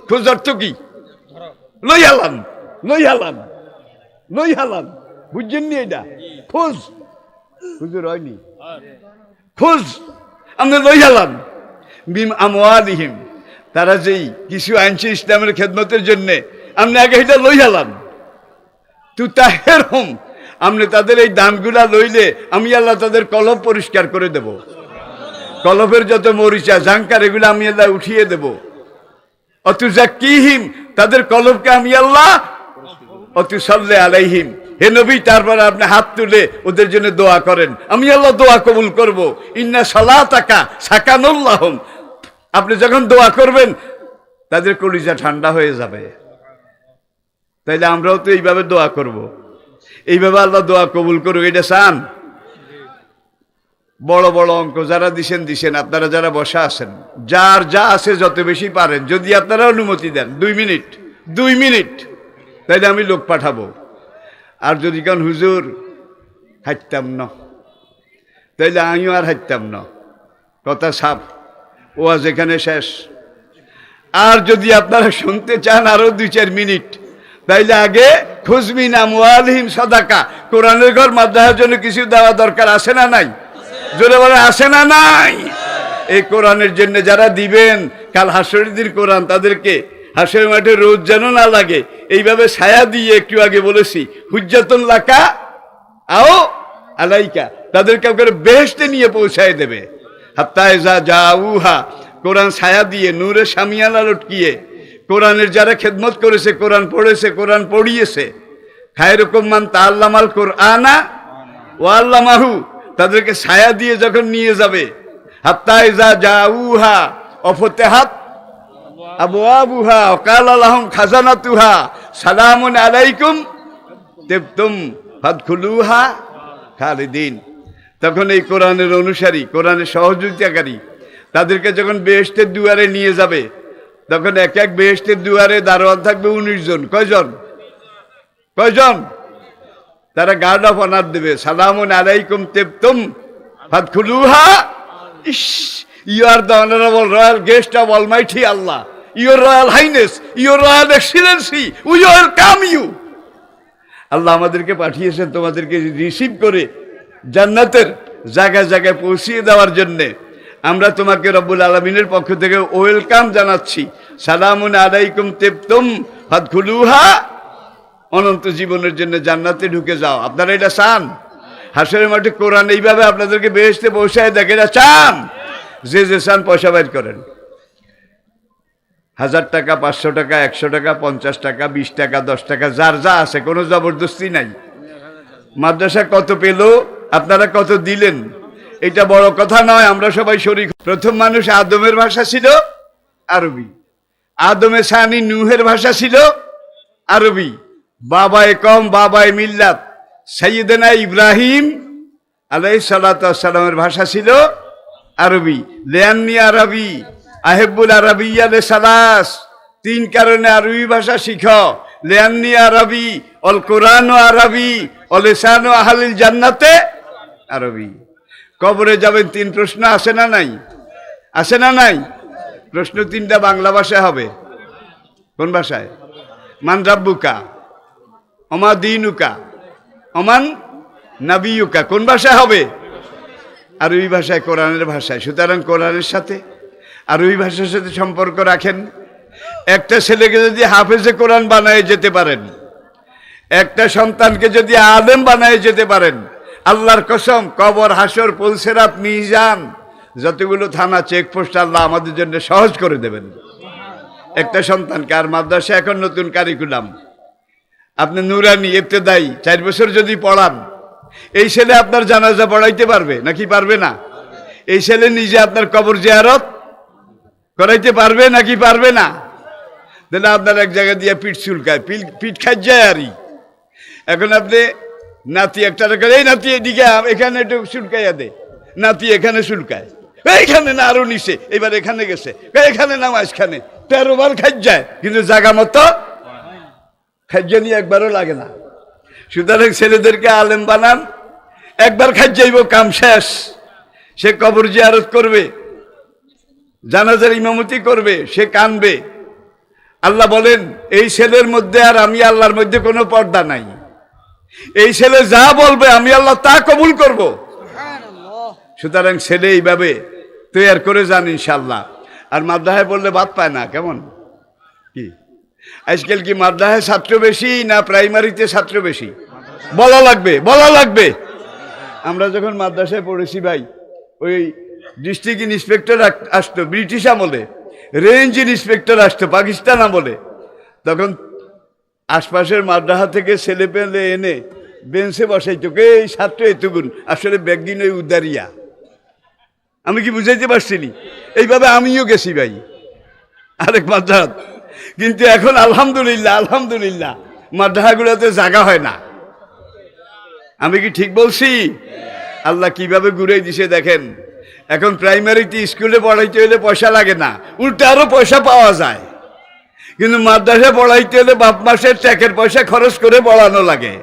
Speaker 1: খোঁজ অর্থ কি? লই হালান, বুঝছেন নি? এটা খোঁজ, হুজুর হয়নি, খোঁজ আমরা লই হালান। বিম আমওয়ালিহিম, তারা যেই কিছু আনছে ইসলামের খেদমতের জন্য, আপনি আগে এটা লই হালান তু তাহের হোম, আপনি তাদের এই দানগুলা লইলে আমি আল্লাহ তাদের কলব পরিষ্কার করে দেব, কলবের যত মরিচা জাঙ্কার এগুলো আমি আল্লাহ উঠিয়ে দেব। অতুজাক্কিহিম, তাদের কলবকে আমি আল্লাহ অতুসাল্লি আলাইহিম, হে নবী তারপর আপনি হাত তুলে ওদের জন্য দোয়া করেন, আমি আল্লাহ দোয়া কবুল করব। ইন্না সালাতাকা সাকানুল লাহুম, আপনি যখন দোয়া করবেন তাদের কলিজা ঠান্ডা হয়ে যাবে। তাইলে আমরাও তো এইভাবে দোয়া করব, এইভাবে আল্লাহ দোয়া কবুল করুক, এটা চান? বড় বড় অঙ্ক যারা দিছেন দিছেন, আপনারা যারা বসা আছেন, যার যা আছে যত বেশি পারেন, যদি আপনারা অনুমতি দেন 2 মিনিট তাইলে আমি লোক পাঠাবো। আর যদি কারণ হুজুর হাঁটতাম না, তাইলে আমিও আর হাঁটতাম না, কথা সাপ, ওয়াজ এখানে শেষ। আর যদি আপনারা শুনতে চান আরো 2-4 মিনিট, তাইলে আগে খুজমিন আমওয়ালিহিম সাদাকা, কোরআনের ঘর মাদ্রাসার জন্য কিছু দেওয়া দরকার আছে না নাই? জোরে বলে আছে না নাই? এই কোরআনের জন্য যারা দিবেন, কাল হাসরের দিন কোরআন তাদেরকে হাসরের মাঠে রোদ যেন না লাগে, এইভাবে ছায়া দিয়ে, একটু আগে বলেছি হুজ্জাতুন লাকা আও আলাইকা, তাদেরকে করে বেহেশতে নিয়ে পৌঁছায় দেবে। হাত্তা ইজা জাউহা, কোরআন ছায়া দিয়ে নূরে শামিয়ানা লটকিয়ে, কোরআনের যারা খেদমত করেছে, কোরআন পড়েছে, কোরআন পড়িয়েছে, খায়রুকুম মান তাআল্লামাল কোরআনা ওয়া আল্লামাহু, তাদেরকে ছায়া দিয়ে যখন নিয়ে যাবে, হাত্তা ইজা জাউহা অফতিহাত আবওয়াবুহা ওয়াকালা লাহুম খাজানাতুহা সালামুন আলাইকুম তিবতুম ফাদখুলুহা খালিদিন, তখন এই কোরআনের অনুসারী, কোরআনের সহযোগিতাকারী তাদেরকে যখন বেহেশতের দুয়ারে নিয়ে যাবে, তখন এক এক বেহেশতের দুয়ারে দারোয়ান থাকবে 19 জন। কয়জন? তারা গার্ড অফ অনার দেবে, সালামুন আলাইকুম তিবতুম ফাদখুলুহা। ইস, you are the honourable royal guest of almighty Allah, your royal highness, your royal excellency, we welcome you. Allah আমাদেরকে পাঠিয়েছেন তোমাদেরকে রিসিভ করে জান্নাতের জায়গায় জায়গায় পৌঁছিয়ে দেওয়ার জন্যে। আমরা তোমাকে রব্বুল আলামিনের পক্ষ থেকে ওয়েলকাম জানাচ্ছি, সালামুন আলাইকুম তিবতুম ফাদখুলুহা, অনন্ত জীবনের জন্য জান্নাতে ঢুকে যাও। আপনারা এটা চান? হাসরের মাঠে কোরআন এইভাবে আপনাদেরকে বেহেশতে পৌঁছায় দেখে, এটা চান? যে যে চান পয়সা বাইর করেন, 1000 টাকা, 500 টাকা, 100 টাকা, 50 টাকা, 20 টাকা, 10 টাকা, যার যা আছে, কোনো জবরদস্তি নাই। মাদ্রাসা কত পেল, আপনারা কত দিলেন, এটা বড় কথা নয়, আমরা সবাই শরীক। প্রথম মানুষ আদমের ভাষা ছিল আরবি, আদমে সানি নূহের ভাষা ছিল আরবি, বাবায়ে কম বাবায়ে মিল্লাত সাইয়েদনা ইব্রাহিম আলাইহিস সালাতু ওয়াস সালামের ভাষা ছিল আরবি। লিয়ান্নি আরবি আহেবুল আরবিয়া লিসালাস, 3 কারণে আরবি ভাষা শিখো। লিয়ান্নি আরবি, অল কোরআন আরবি, অল লিসানু আহলিল জান্নাতে আরবি। কবরে যাবেন 3 প্রশ্ন আছে না নাই? আছে না নাই? প্রশ্ন 3টা বাংলা ভাষায় হবে। কোন ভাষায়? মান রাব্বুকা, ওমা দীনুকা, ওমান নাবিয়ুকা। কোন ভাষায় হবে? আরবি ভাষায়, কোরআনের ভাষায়। সুতরাং কোরআনের সাথে আরবি ভাষার সাথে সম্পর্ক রাখেন। একটা ছেলেকে যদি হাফেজে কোরআন বানায় যেতে পারেন, একটা সন্তানকে যদি আলেম বানায় যেতে পারেন, আল্লাহর কসম, কবর, হাসর, পুলসিরাত, মিজান, যতগুলো থানা, চেকপোস্ট আল্লাহ আমাদের জন্য সহজ করে দেবেন একটা সন্তানকে। আর মাদ্রাসা এখন নতুন কারিকুলাম, আপনি নুরানি ইবতেদায়ী 4 বছর যদি পড়ান, এই ছেলে আপনার জানাজা পড়াইতে পারবে নাকি পারবে না? এই ছেলে নিজে আপনার কবর জিয়ারত করাইতে পারবে নাকি পারবে না? তাহলে আপনার এক জায়গা দিয়ে পিঠ চুলকায়, পিঠ খাই যায়। আরই এখন আপনি নাতি একটা করে, এই নাতি এদিকে এখানে একটু চুলকাইয়া দে, নাতি এখানে চুলকায়, এইখানে না আরো নিচে, এবার এখানে গেছে, এখানে না মাঝখানে, 13 বার খাই যায়, কিন্তু জায়গা মতো খাইজা নিয়ে একবারও লাগে না। সুতরাং ছেলেদেরকে আলেম বানান, একবার খাই যাইব, কাম শেষ। সে কবর জিয়ারত করবে, জানাজার ইমামতি করবে, সে কানবে। আল্লাহ বলেন, এই ছেলের মধ্যে আর আমি আল্লাহর মধ্যে কোনো পর্দা নাই। এই ছেলে যা বলবে আমি আল্লাহ তা কবুল করব। সুতরাং ছেলে এইভাবে তৈয়ার করে যান ইনশাল্লাহ। আর মাদ্রাসায় পড়লে ভাত পায় না, কেমন কি? আজকাল কি মাদ্রাসায় ছাত্র বেশি না প্রাইমারিতে ছাত্র বেশি? বলা লাগবে, বলা লাগবে। আমরা যখন মাদ্রাসায় পড়েছি ভাই, ওই ডিস্ট্রিক্ট ইন্সপেক্টর আসতো ব্রিটিশ আমলে, রেঞ্জ ইন্সপেক্টর আসতো পাকিস্তান আমলে। তখন আশপাশের মাদ্রাসা থেকে ছেলে পেলে এনে বেঞ্চে বসাইতো, কে এই ছাত্র এতগুণ, আসলে ব্যাগিন ওই উদারিয়া। আমি কি বুঝাইতে পারছিনি? এইভাবে আমিও গেছি ভাই আরেক মাদ্রাসা। কিন্তু এখন আলহামদুলিল্লাহ, আলহামদুলিল্লাহ মাদ্রাসাগুলোতে জায়গা হয় না। আমি কি ঠিক বলছি? আল্লাহ কিভাবে ঘুরে দিছে দেখেন। এখন প্রাইমারিতে স্কুলে পড়াইতে হলে পয়সা লাগে না, উল্টে আরো পয়সা পাওয়া যায়। কিন্তু মাদ্রাসা পড়াইতে হলে বাপ মাসের ট্যাকের পয়সা খরচ করে পড়ানো লাগে,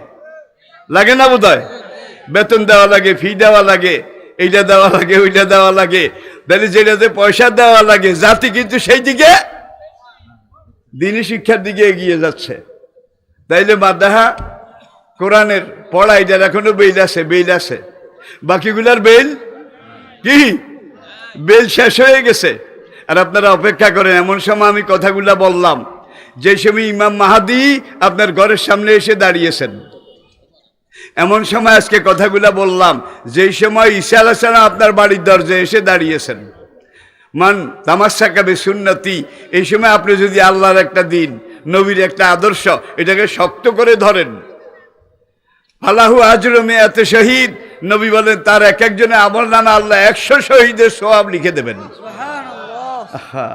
Speaker 1: লাগে না বোধ হয়? বেতন দেওয়া লাগে, ফি দেওয়া লাগে, এইটা দেওয়া লাগে, ওইটা দেওয়া লাগে। তাহলে যেটাতে পয়সা দেওয়া লাগে, জাতি কিন্তু সেই দিকে দিনী শিক্ষার দিকে এগিয়ে যাচ্ছে। তাইলে মাদ্রাসা কোরআনের পড়া এটার এখনো বেল আছে, বেল আছে। বাকিগুলার বেল কি? বেল শেষ হয়ে গেছে। আর আপনারা অপেক্ষা করেন, এমন সময় আমি কথাগুলা বললাম যে সময় ইমাম মাহাদি আপনার ঘরের সামনে এসে দাঁড়িয়েছেন। এমন সময় আজকে কথাগুলা বললাম যেই সময় ঈসা আলাইহিস সালাম আপনার বাড়ির দরজায় এসে দাঁড়িয়েছেন। মান তামাসসাকা বিসুন্নতি, এই সময় আপনি যদি আল্লাহর একটা দিন, নবীর একটা আদর্শ, এটাকে শক্ত করে ধরেন, ফালাহু আজরু মিআতি শহীদ, নবী বলেন তার এক একজনের আমল নামে আল্লাহ 100 শহীদের সওয়াব লিখে দেবেন। সুবহানাল্লাহ।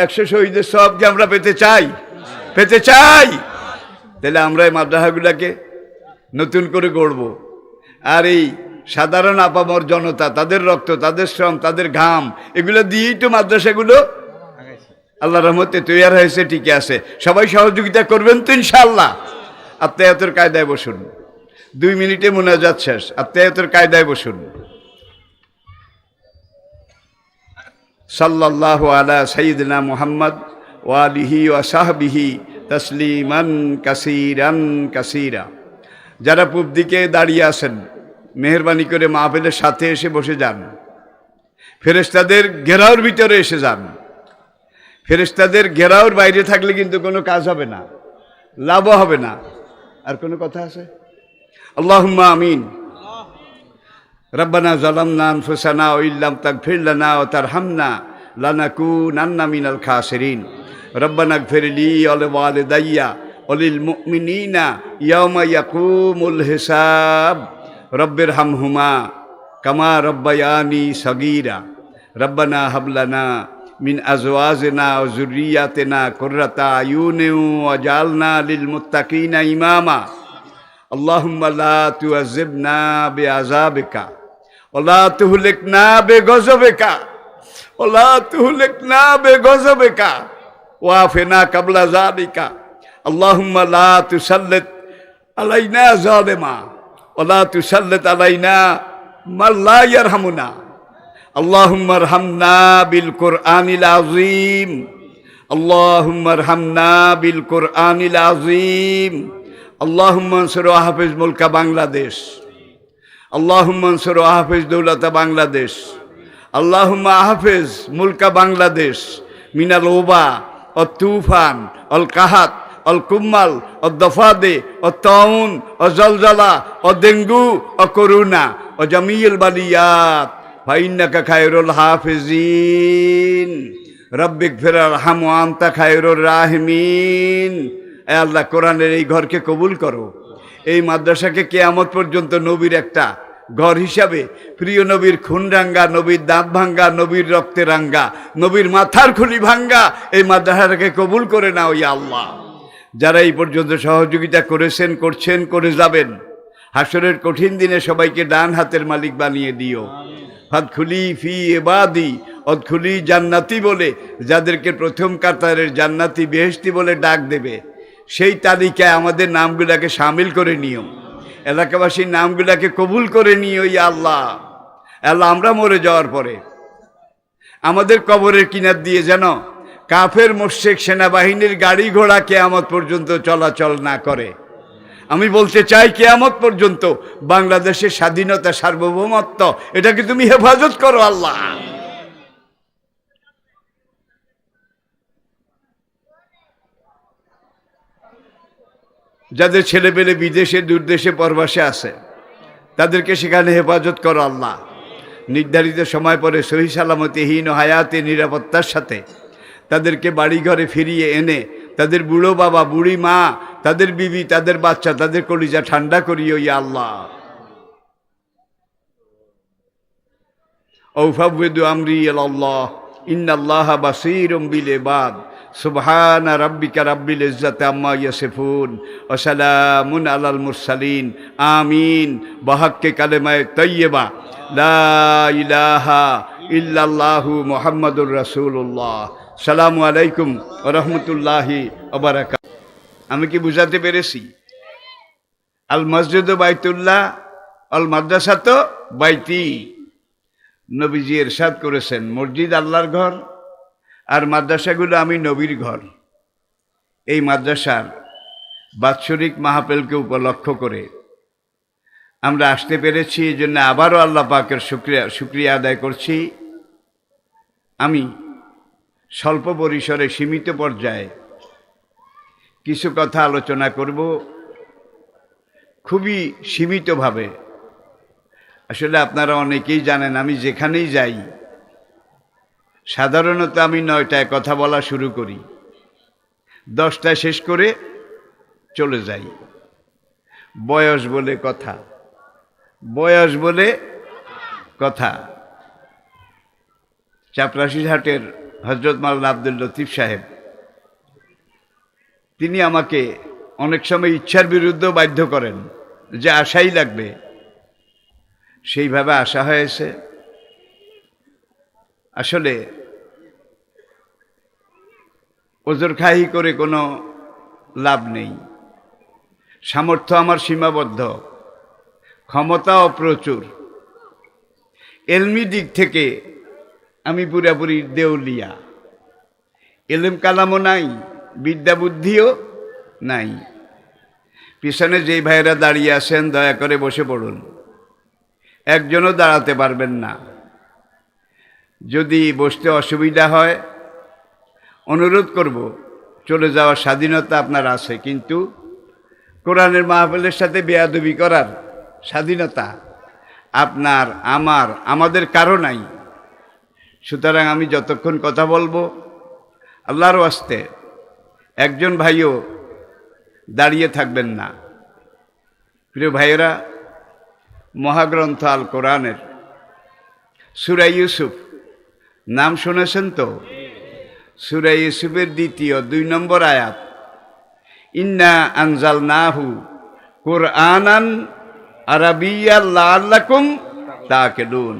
Speaker 1: 100 শহীদের সওয়াব কি আমরা পেতে চাই? পেতে চাই। তাহলে আমরা এই মাদ্রাসাগুলাকে নতুন করে গড়ব। আর এই সাধারণ আপামর জনতা, তাদের রক্ত, তাদের শ্রম, তাদের ঘাম, এগুলো দিয়েই তো মাদ্রাসাগুলো আল্লাহর রহমতে তৈরি হয়েছে, টিকে আছে। সবাই সহযোগিতা করবেন তো ইনশাআল্লাহ। আত্মায়াতের কায়দায় বসুন, 2 মিনিটে মুনাজাত শেষ। আত্মায়াতের কায়দায় বসুন। সাল্লাল্লাহু আলা সাইয়্যিদিনা মুহাম্মদ ওয়া আলিহি ওয়া সাহবিহি তাসলিমান কাসীরান কাসীরা। যারা পূব দিকে দাঁড়িয়ে আছেন, মেহেরবানি করে মাহফিলের সাথে এসে বসে যান। ফেরেশতাদের ঘেরাওর ভিতরে এসে যান। ফেরেশতাদের ঘেরাওর বাইরে থাকলে কিন্তু কোনো কাজ হবে না, লাভও হবে না। আর কোনো কথা আছে? আল্লাহুম্মা আমিন। রব্বানা যালামনা আনফুসানা ওয়া ইল্লাম তাগফির লানা ওয়া তারহামনা লানাকুনান্না মিনাল খাসিরিন। রব্বানা ইগফির লি ওয়া লিওয়ালিদাইয়া ওয়া লিল মুমিনিনা ইয়াওমা ইয়াকুমুল হিসাব। রব্বির হামহুমা কামা রব্বায়ানি সগীরা। রব্বানা হাব লানা মিন আজওয়াজিনা ওয়া যুররিয়াতিনা কুররাতা আয়ুনিন ওয়াজআলনা লিল মুত্তাকিনা ইমামা। আল্লাহুম্মা লা তুআযিবনা বিআযাবিকা ওয়া লা তুহলিকনা বিগযবিকা ওয়া লা তুহলিকনা বিগযবিকা ওয়া আফিনা ক্বাবলা যালিকা। আল্লাহুম্মা লা তুসাল্লিত আলাইনা যালিমা ওয়া লা তুসাল্লিত আলাইনা মান লা ইয়ারহামুনা। আল্লাহুম্মা আরহামনা বিল কুরআনিল আযীম। আল্লাহুম্মা আরহামনা বিল কুরআনিল আযীম। আল্লাহুম্মা আনসুর হাফিজ মুলকা বাংলাদেশ। আল্লাহুম্মা আনসুর হাফিজ দৌলতা বাংলাদেশ। আল্লাহুম্মা হাফিজ মুলকা বাংলাদেশ মিনাল ওবা ওয়াত তুফান ওয়াল কাহাত ওয়াল কুম্মাল ওয়াদ দফাদে ওয়াত তাউন ওয়া জালজালা ওয়া ডেঙ্গু ওয়া করোনা ওয়া জামিল বালিয়াত ফা ইন্নাকা খায়রুল হাফিজিন। রব্বিগফির আরহাম ওয়া আনতা খায়রুর রাহিমিন। এ আল্লাহ, কোরআনের এই ঘরকে কবুল করো। এই মাদ্রাসাকে কিয়ামত পর্যন্ত নবীর একটা ঘর হিসাবে, প্রিয় নবীর খুন রাঙ্গা, নবীর দাঁত ভাঙ্গা, নবীর রক্তে রাঙ্গা, নবীর মাথার খুলি ভাঙ্গা এই মাদ্রাসাটাকে কবুল করে নাও ইয়া আল্লাহ। যারা এই পর্যন্ত সহযোগিতা করেছেন, করছেন, করে যাবেন, হাসরের কঠিন দিনে সবাইকে ডান হাতের মালিক বানিয়ে দিও। ফাদখুলি ফি ইবাদি অদখুলি জান্নাতি বলে যাদেরকে প্রথম কাতারের জান্নাতি বেহেশতি বলে ডাক দেবে, সেই তালিকায় আমাদের নামগুলাকে শামিল করে নিও। এলাকাবাসীর নামগুলাকে কবুল করে নিও ইয়া আল্লাহ। আল্লাহ, আমরা মরে যাওয়ার পরে আমাদের কবরের কিনার দিয়ে যেন কাফের মুশরিক সেনাবাহিনীর গাড়ি ঘোড়া কিয়ামত পর্যন্ত চলাচল না করে। আমি বলতে চাই, কিয়ামত পর্যন্ত বাংলাদেশের স্বাধীনতা, সার্বভৌমত্ব, এটাকে তুমি হেফাজত করো আল্লাহ। যাদের ছেলেপেলে বিদেশে দূরদেশে পরবাসে আছে, তাদেরকে সেখানে হেফাজত করো আল্লাহ। নির্ধারিত সময় পরে সহি সালামতিহীন হায়াতে নিরাপত্তার সাথে তাদেরকে বাড়িঘরে ফিরিয়ে এনে তাদের বুড়ো বাবা, বুড়ি মা, তাদের বিবি, তাদের বাচ্চা, তাদের কলিজা ঠান্ডা করিও ইয়া আল্লাহ। আউফাওয়িদু আমরি ইলাল্লাহ ইন্নাল্লাহা বাসীরুম বিল ইবাদ। সুবহানা রাব্বিকা রাব্বিল ইজ্জাতি আম্মা ইয়াসিফুন ওয়া সালামুন আলাল মুরসালিন। আমিন। বিহাক্কি কালিমায়ে তাইয়্যিবা লা ইলাহা ইল্লাল্লাহু মুহাম্মাদুর রাসূলুল্লাহ। আসসালামু আলাইকুম ওয়া রাহমাতুল্লাহি ওয়া বারাকাতুহু। আমি কি বুঝাতে পেরেছি? আল মসজিদু বাইতুল্লাহ আল মাদ্রাসাতু বাইতি। নবীজি ইরশাদ করেছেন, মসজিদ আল্লাহর ঘর আর মাদ্রাসাগুলো আমি নবীর ঘর। এই মাদ্রাসার বাৎসরিক মাহফিলকে উপলক্ষ করে আমরা আসতে পেরেছি, এই জন্য আবারও আল্লাহ পাকের শুকরিয়া আদায় করছি। আমি স্বল্প পরিসরে সীমিত পর্যায়ে কিছু কথা আলোচনা করব, খুবই সীমিতভাবে। আসলে আপনারা অনেকেই জানেন, আমি যেখানেই যাই সাধারণত আমি 9টায় কথা বলা শুরু করি, 10টায় শেষ করে চলে যাই। বয়স বলে কথা, বয়স বলে কথা। চাপরাশিহাটের হজরত মাওলানা আব্দুল লতিফ সাহেব, তিনি আমাকে অনেক সময় ইচ্ছার বিরুদ্ধেও বাধ্য করেন যে আসাই লাগবে। সেইভাবে আসা হয়েছে। আসলে ওজরখাহি করে কোনো লাভ নেই। সামর্থ্য আমার সীমাবদ্ধ, ক্ষমতাও প্রচুর। এলমি দিক থেকে আমি পুরাপুরি দেউলিয়া। এলেম কালামও নাই, বিদ্যা বুদ্ধিও নাই। পিছনে যেই ভাইয়েরা দাঁড়িয়ে আছেন দয়া করে বসে পড়ুন, একজনও দাঁড়াতে পারবেন না। যদি বসতে অসুবিধা হয় অনুরোধ করব, চলে যাওয়ার স্বাধীনতা আপনার আছে, কিন্তু কোরআনের মাহফিলের সাথে বেয়াদবি করার স্বাধীনতা আপনার, আমার, আমাদের কারো নাই। সুতরাং আমি যতক্ষণ কথা বলবো আল্লাহর ওয়াস্তে একজন ভাইও দাঁড়িয়ে থাকবেন না। প্রিয় ভাইয়েরা, মহাগ্রন্থ আল কোরআনের সূরা ইউসুফ নাম শুনেছেন তো? সূরা ইউসুফের 2 নম্বর আয়াত, ইন্না আনজালনাহু কুরআনান আরাবিয়্যান লাআল্লাকুম তাকিলুন।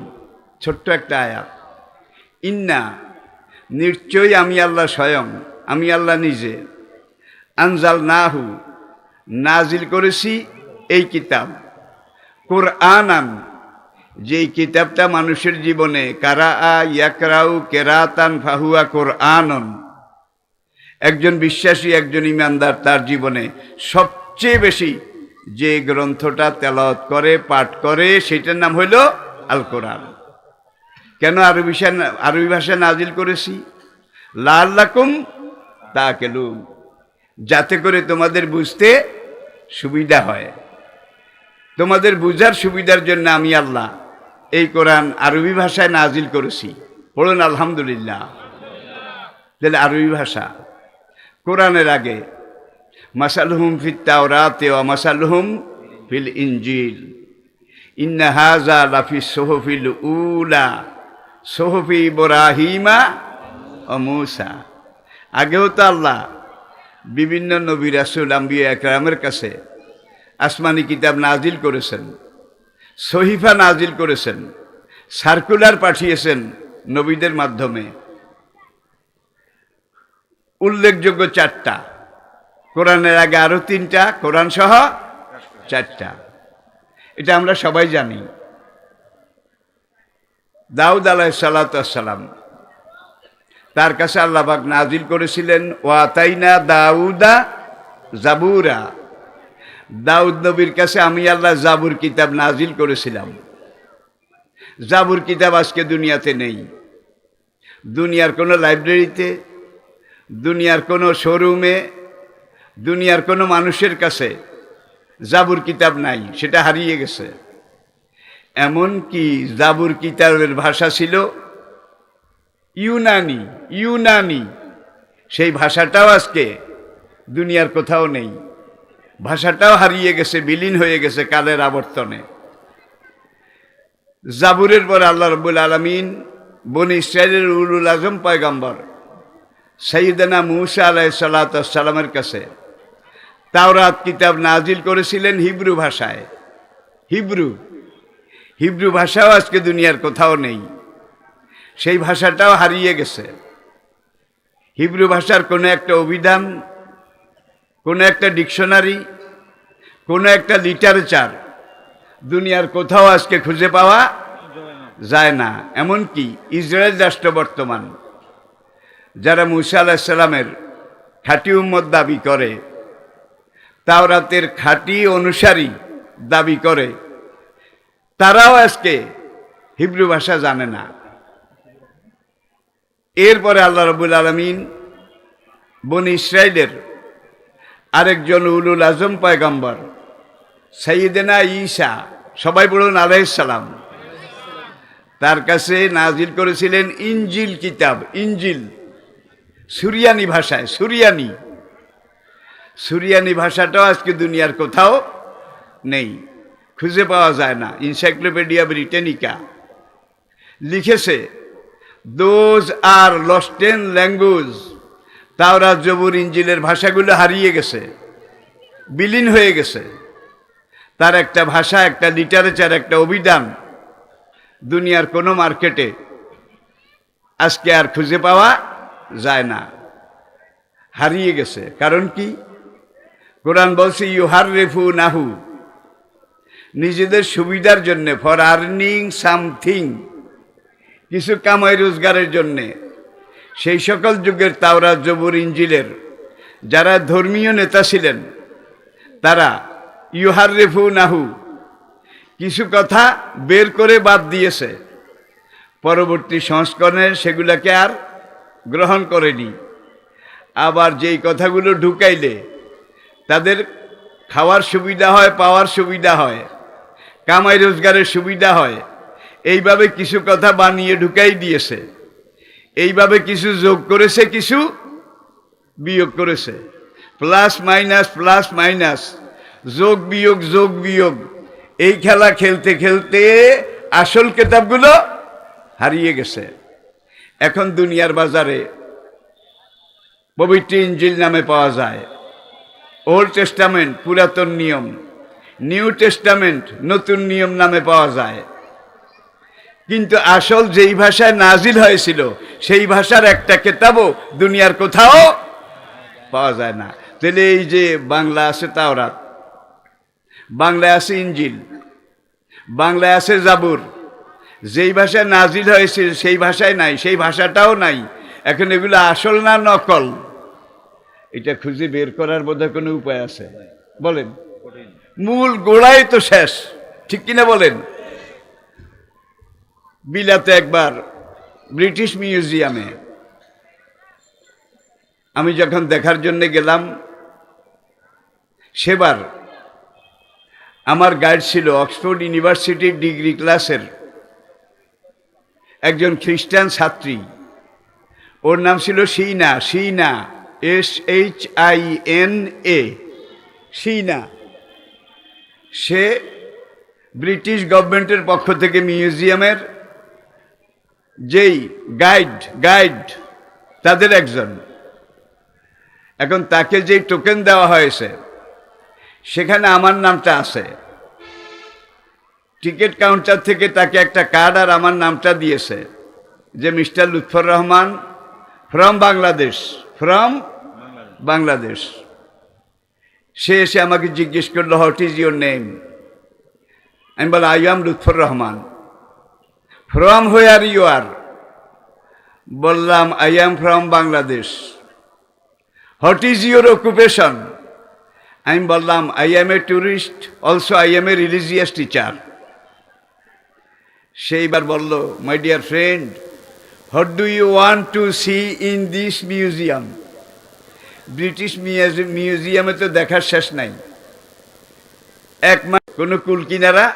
Speaker 1: ছোট্ট একটা আয়াত। ইন্না, নিশ্চয়ই আমি আল্লাহ স্বয়ং, আমি আল্লাহ নিজে, আনজালনাহু, নাজিল করেছি এই কিতাব, কুরআনান, যেই কিতাবটা মানুষের জীবনে কারা ইয়াকরাউ কেরাতান ফাহুয়া কুরআনুন, একজন বিশ্বাসী, একজন ইমানদার তার জীবনে সবচেয়ে বেশি যে গ্রন্থটা তেলাওয়াত করে, পাঠ করে, সেটার নাম হইল আল কোরআন। কেন আরবি ভাষায় নাজিল করেছি? লাআল্লাকুম তাকিলুন, যাতে করে তোমাদের বুঝতে সুবিধা হয়। তোমাদের বুঝার সুবিধার জন্য আমি আল্লাহ এই কোরআন আরবি ভাষায় নাজিল করেছি। পড়ুন আলহামদুলিল্লাহ। তাহলে আরবি ভাষা। কোরআনের আগে মাসালুহুম ফিত তাওরাতে ওয়া মাসালুহুম ফিল ইনজিল, ইন্না হাযা লাফি সুহুফিল উলা সুহুফি ইব্রাহিমা ওয়া মূসা। আগেও তো আল্লাহ বিভিন্ন নবী রাসূল আম্বিয়া একরামের কাছে আসমানি কিতাব নাজিল করেছেন, সহিফা নাজিল করেছেন, সার্কুলার পাঠিয়েছেন নবীদের মাধ্যমে। উল্লেখযোগ্য 4টা, কোরআনের আগে আরো 3টা, কোরআন সহ 4টা। এটা আমরা সবাই জানি। দাউদ আলাইহিস সালাতু ওয়াস সালাম, তার কাছে আল্লাহ পাক নাজিল করেছিলেন ওয়া আতাইনা দাউদা জাবুরা। দাউদ নবীর কাছে আমি আল্লাহ জাবুর কিতাব নাজিল করেছিলাম। জাবুর কিতাব আজকে দুনিয়াতে নেই। দুনিয়ার কোনো লাইব্রেরিতে, দুনিয়ার কোনো শোরুমে, দুনিয়ার কোনো মানুষের কাছে জাবুর কিতাব নাই, সেটা হারিয়ে গেছে। এমন কি জাবুর কিতাবের ভাষা ছিল ইউনানি। ইউনানি সেই ভাষাটাও আজকে দুনিয়ার কোথাও নেই, ভাষাটাও হারিয়ে গেছে, বিলীন হয়ে গেছে কালের আবর্তনে। জাবুরের পর আল্লাহ রাব্বুল আলামিন বনি ইসরাইলের উলুল আজম পয়গম্বর সাইয়েদনা মূসা আলাইহিস সালাতু ওয়াস সালামের কাছে তাওরাত কিতাব নাজিল করেছিলেন হিব্রু ভাষায়। হিব্রু ভাষাও আজকে দুনিয়ার কোথাও নেই, সেই ভাষাটাও হারিয়ে গেছে। হিব্রু ভাষার কোনো একটা অভিধান, কোনো একটা ডিকশনারি, কোনো একটা লিটারেচার দুনিয়ার কোথাও আজকে খুঁজে পাওয়া যায় না। এমনকি ইসরায়েল রাষ্ট্র বর্তমান যারা মূসা আলাইহিস সালামের খাঁটি উম্মত দাবি করে, তাওরাতের খাঁটি অনুসারী দাবি করে, তারাও আজকে হিব্রু ভাষা জানে না। এরপরে আল্লাহ রাব্বুল আলামিন বনি ইসরাইলের আরেকজন উলুল আজম পয়গম্বর সাইয়েদনা ঈসা, সবাই বলুন আলাইহিস সালাম, তার কাছে নাজিল করেছিলেন ইনজিল কিতাব। ইনজিল সুরিয়ানি ভাষায়, সুরিয়ানি ভাষাটাও আজকে দুনিয়ার কোথাও নেই, খুঁজে পাওয়া যায় না। এনসাইক্লোপিডিয়া ব্রিটানিকা লিখেছে those are lost in language. তাওরাত জবুর ইনজিলের ভাষাগুলো হারিয়ে গেছে, বিলীন হয়ে গেছে। তার একটা ভাষা, একটা লিটারেচার, একটা অভিধান দুনিয়ার কোনো মার্কেটে আজকে আর খুঁজে পাওয়া যায় না, হারিয়ে গেছে। কারণ কি? কোরআন বলছে ইউহাররিফু নাহু, নিজেদের সুবিধার জন্যে, ফর আর্নিং সামথিং, কিছু কামাই রোজগারের জন্যে সেই সকল যুগের তাওরাত জবুর ইনজিলের যারা ধর্মীয় নেতা ছিলেন তারা ইউহাররিফু নাহু, কিছু কথা বের করে বাদ দিয়েছে, পরবর্তী সংস্করণে সেগুলোকে আর গ্রহণ করেনি। আবার যেই কথাগুলো ঢুকাইলে তাদের খাওয়ার সুবিধা হয়, পাওয়ার সুবিধা হয়, কামাই রোজগারের সুবিধা হয়, এইভাবে কিছু কথা বানিয়ে ঢুকাই দিয়েছে। এইভাবে কিছু যোগ করেছে, কিছু বিয়োগ করেছে, প্লাস মাইনাস, যোগ বিয়োগ, এই খেলা খেলতে খেলতে আসল কিতাবগুলো হারিয়ে গেছে। এখন দুনিয়ার বাজারে পবিত্র ইনজিল নামে পাওয়া যায়, ওল্ড টেস্টামেন্ট পুরাতন নিয়ম, নিউ টেস্টামেন্ট নতুন নিয়ম নামে পাওয়া যায়। কিন্তু আসল যেই ভাষায় নাজিল হয়েছিল সেই ভাষার একটা কিতাবও দুনিয়ার কোথাও পাওয়া যায় না। তাহলে এই যে বাংলা আছে তাওরাত, বাংলায় আছে ইনজিল, বাংলায় আছে জাবুর, যেই ভাষায় নাজিল হয়েছিল সেই ভাষায় নাই, সেই ভাষাটাও নাই। এখন এগুলো আসল না নকল, এটা খুঁজে বের করার বোধহয় কোনো উপায় আছে? বলেন, মূল গোড়াই তো শেষ, ঠিক কিনা বলেন? বিলাতে একবার ব্রিটিশ মিউজিয়ামে আমি যখন দেখার জন্য গেলাম, সেবার আমার গাইড ছিল অক্সফোর্ড ইউনিভার্সিটির ডিগ্রি ক্লাসের একজন খ্রিস্টান ছাত্রী, ওর নাম ছিল শিনা, SHINA, শিনা। সে ব্রিটিশ গভর্নমেন্টের পক্ষ থেকে মিউজিয়ামের যেই গাইড তাদের একজন। এখন তাকে যেই টোকেন দেওয়া হয়েছে সেখানে আমার নামটা আছে, টিকিট কাউন্টার থেকে তাকে একটা কার্ড আর আমার নামটা দিয়েছে যে মিস্টার লুৎফর রহমান ফ্রম বাংলাদেশ। সে এসে আমাকে জিজ্ঞেস করলো, হোয়াট ইজ ইউর নেম? আমি বললাম, I am Lutfur Rahman. From where you are? বললাম, I am from Bangladesh. What is your occupation? আমি বললাম, I am a tourist, also I am a religious teacher. সেইবার বলল, my dear friend, what do you want to see in this museum? British মিউজিয়ামে তো দেখার শেষ নাই। এক মাস কোনো কুল কিনারা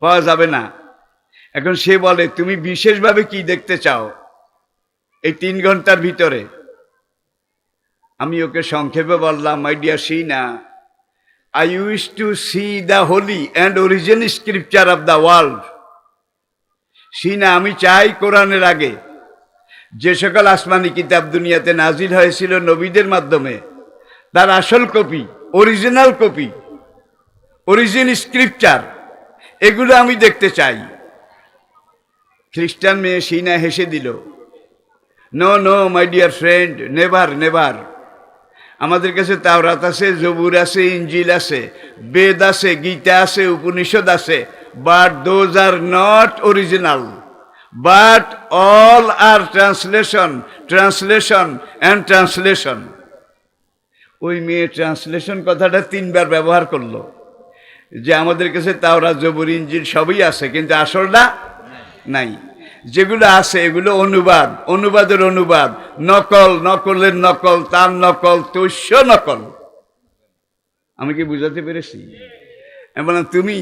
Speaker 1: পাওয়া যাবে না। এখন সে বলে তুমি বিশেষভাবে কি দেখতে চাও এই 3 ঘন্টার ভিতরে? আমি ওকে সংক্ষেপে বললাম, my dear Sina, I wish to see the holy and original scripture of the world. সিনা, আমি চাই কোরআনের আগে যে সকল আসমানি কিতাব দুনিয়াতে নাজিল হয়েছিল নবীদের মাধ্যমে তার আসল copy, original copy, original scripture, এগুলো আমি দেখতে চাই। খ্রিস্টান মেয়ে সিনা হেসে দিল, no no my dear friend, never never. আমাদের কাছে তাওরাত আছে, জবুর আছে, ইঞ্জিল আছে, বেদ আছে, গীতা আছে, উপনিষদ আছে, but those are not original, but all are translation, translation and translation. ওই মেয়ে ট্রান্সলেশন কথাটা 3 বার ব্যবহার করলো, যে আমাদের কাছে তাওরাত, জবুর, ইঞ্জিল সবই আছে, কিন্তু আসলটা নাই। যেগুলো আছে এগুলো অনুবাদ, অনুবাদের অনুবাদ, নকল, নকলের নকল, তার নকল, তৈশ্য নকল। আমি কি বুঝাতে পেরেছি? আমি বললাম তুমি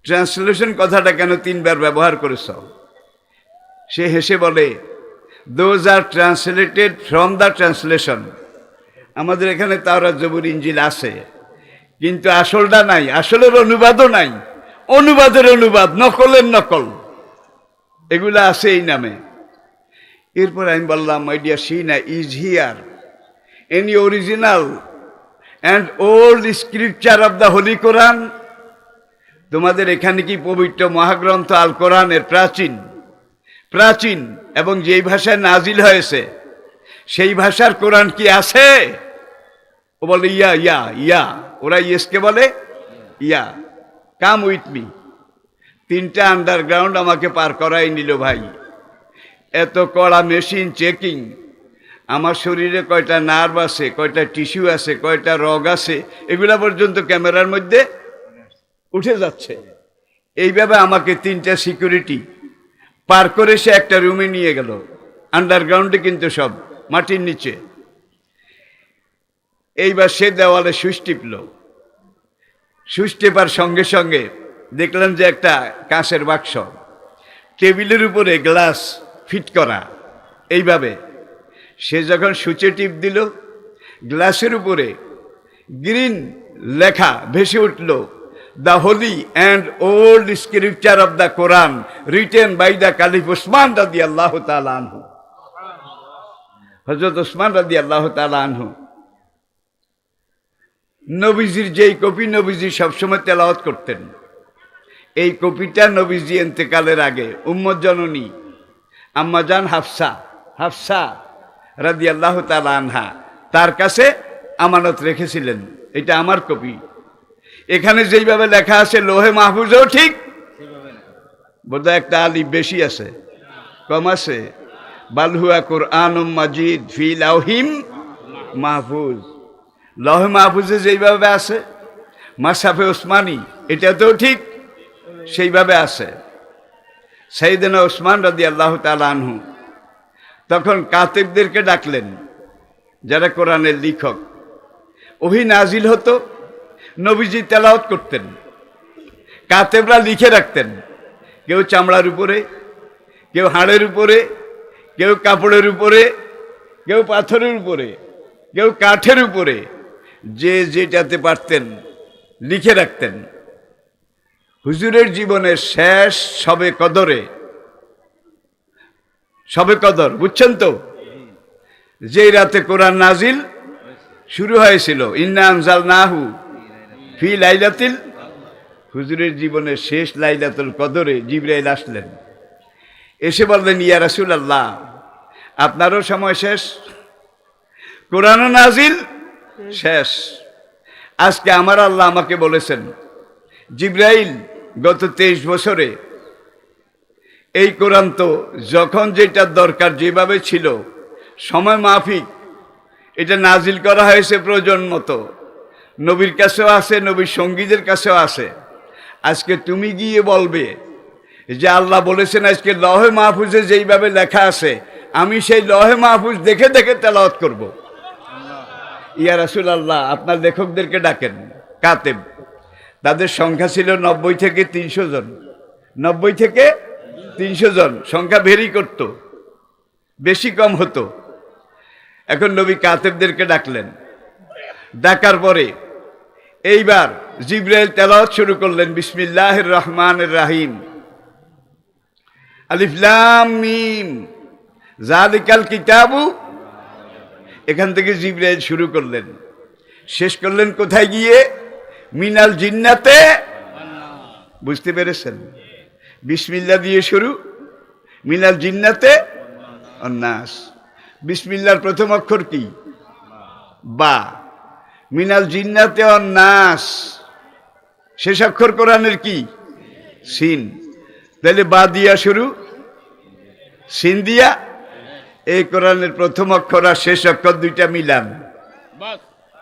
Speaker 1: ট্রান্সলেশন কথাটা কেন 3 বার ব্যবহার করেছ? সে হেসে বলে, those are translated from the translation. আমাদের এখানে তাওরাত, জবুর, ইঞ্জিল আছে, কিন্তু আসলটা নাই, আসলের অনুবাদও নাই, অনুবাদের অনুবাদ, নকলের নকল, এগুলো আছে এই নামে। এরপর আমি বললাম, my dear Sina, is here any original and old scripture of the holy Quran? তোমাদের এখানে কি পবিত্র মহাগ্রন্থ আল কোরআনের প্রাচীন প্রাচীন এবং যেই ভাষায় নাজিল হয়েছে সেই ভাষার কোরআন কি আছে? ও বলে ইয়া ইয়া ইয়া। ওরা ইয়েসকে বলে ইয়া। Come with me. 3টা আন্ডারগ্রাউন্ড আমাকে পার করাই নিল ভাই। এত কড়া মেশিন চেকিং, আমার শরীরে কয়টা নার্ভ আছে, কয়টা টিস্যু আছে, কয়টা রগ আছে, এগুলা পর্যন্ত ক্যামেরার মধ্যে উঠে যাচ্ছে। এইভাবে আমাকে 3টা সিকিউরিটি পার করে সে একটা রুমে নিয়ে গেল, আন্ডারগ্রাউন্ডে কিন্তু সব মাটির নিচে। এইবার সে দেওয়ালে সুইচ টিপল। সুইচ টেপার সঙ্গে সঙ্গে দেখলাম যে একটা কাঁচের বাক্স, টেবিলের উপরে গ্লাস ফিট করা। এইভাবে সে যখন সুইচে টিপ দিল, গ্লাসের উপরে গ্রিন লেখা ভেসে উঠল, the holy and old scripture of the Quran written by the caliph Usman রাদিয়াল্লাহু তাআলা আনহু। হযরত উসমান রাদিয়াল্লাহু তাআলা আনহু নবীজির যেই কপি নবীজি সবসময় তেলাওয়াত করতেন, এই কপিটা নবীজি ইন্তেকালের আগে উম্মত জননী আম্মাজান হাফসা রাদিয়াল্লাহু তাআলা আনহা তার কাছে আমানত রেখেছিলেন। এটা আমার কপি। এখানে যেইভাবে লেখা আছে লোহে মাহফুজও ঠিক, বোধহয় একটা আলিফ বেশি আছে, কম আছে। বাল হুয়া কুরআনুম মাজিদ ফি লাউহিম মাহফুজ। লৌহে মাহফুজে যেইভাবে আছে, মাসহাফে ওসমানী এটাতেও ঠিক সেইভাবে আছে। সাইয়েদনা ওসমান রাদিয়াল্লাহু তাআলা আনহু তখন কাতেবদেরকে ডাকলেন, যারা কোরআনের লেখক। ওহী নাজিল হতো, নবীজি তেলাওয়াত করতেন, কাতেবরা লিখে রাখতেন। কেউ চামড়ার উপরে, কেউ হাড়ের উপরে, কেউ কাপড়ের উপরে, কেউ পাথরের উপরে, কেউ কাঠের উপরে, যে যেটাতে পারতেন লিখে রাখতেন। হুজুরের জীবনের শেষ শবে কদর বুঝছেন তো, যেই রাতে কোরআন নাজিল শুরু হয়েছিল, ইন্না আনজালনাহু ফি লাইলাতিল, হুজুরের জীবনের শেষ লাইলাতুল কদরে জিবরাইল আসলেন, এসে বললেন, ইয়া রাসূলুল্লাহ, আপনারও সময় শেষ, কোরআনও নাজিল শেষ। আজকে আমার আল্লাহ আমাকে বলেছেন, জিবরাইল গত 23 বছরে এই কোরআন তো যখন যেটা দরকার যেভাবে ছিল সময় মাফিক এটা নাজিল করা হয়েছে প্রয়োজন মতো, নবীর কাছেও আছে, নবীর সঙ্গীদের কাছেও আছে। আজকে তুমি গিয়ে বলবে যে আল্লাহ বলেছেন আজকে লৌহে মাহফুজে যেইভাবে লেখা আছে, আমি সেই লৌহে মাহফুজ দেখে দেখে তেলাওয়াত করব। ইয়া রাসূলুল্লাহ, আপনার লেখকদেরকে ডাকেন। কাতেব, তাদের সংখ্যা ছিল 90 থেকে 300 জন। 90 থেকে 300 জন, সংখ্যা ভেরি করত, বেশি কম হতো। এখন নবী কাতেবদেরকে ডাকলেন। ডাকার পরে এইবার জিবরাইল তেলাওয়াত শুরু করলেন, বিসমিল্লাহির রহমানির রহিম, আলিফ লাম মিম যালিকাল কিতাবু। এখান থেকে জিবরাইল শুরু করলেন, শেষ করলেন কোথায় গিয়ে? মিনাল জিন্নাতে। বুঝতে পেরেছেন? বিসমিল্লাহ দিয়ে শুরু, মিনাল জিন্নাতে অন্নাস। বিসমিল্লাহর প্রথম অক্ষর কি? বা। মিনাল জিন্নাতে অন্নাস শেষ অক্ষর কোরআনের কি? সিন। তাহলে বা দিয়া শুরু, সিন দিয়া। এই কোরআনের প্রথম অক্ষর আর শেষ অক্ষর দুইটা মিলান।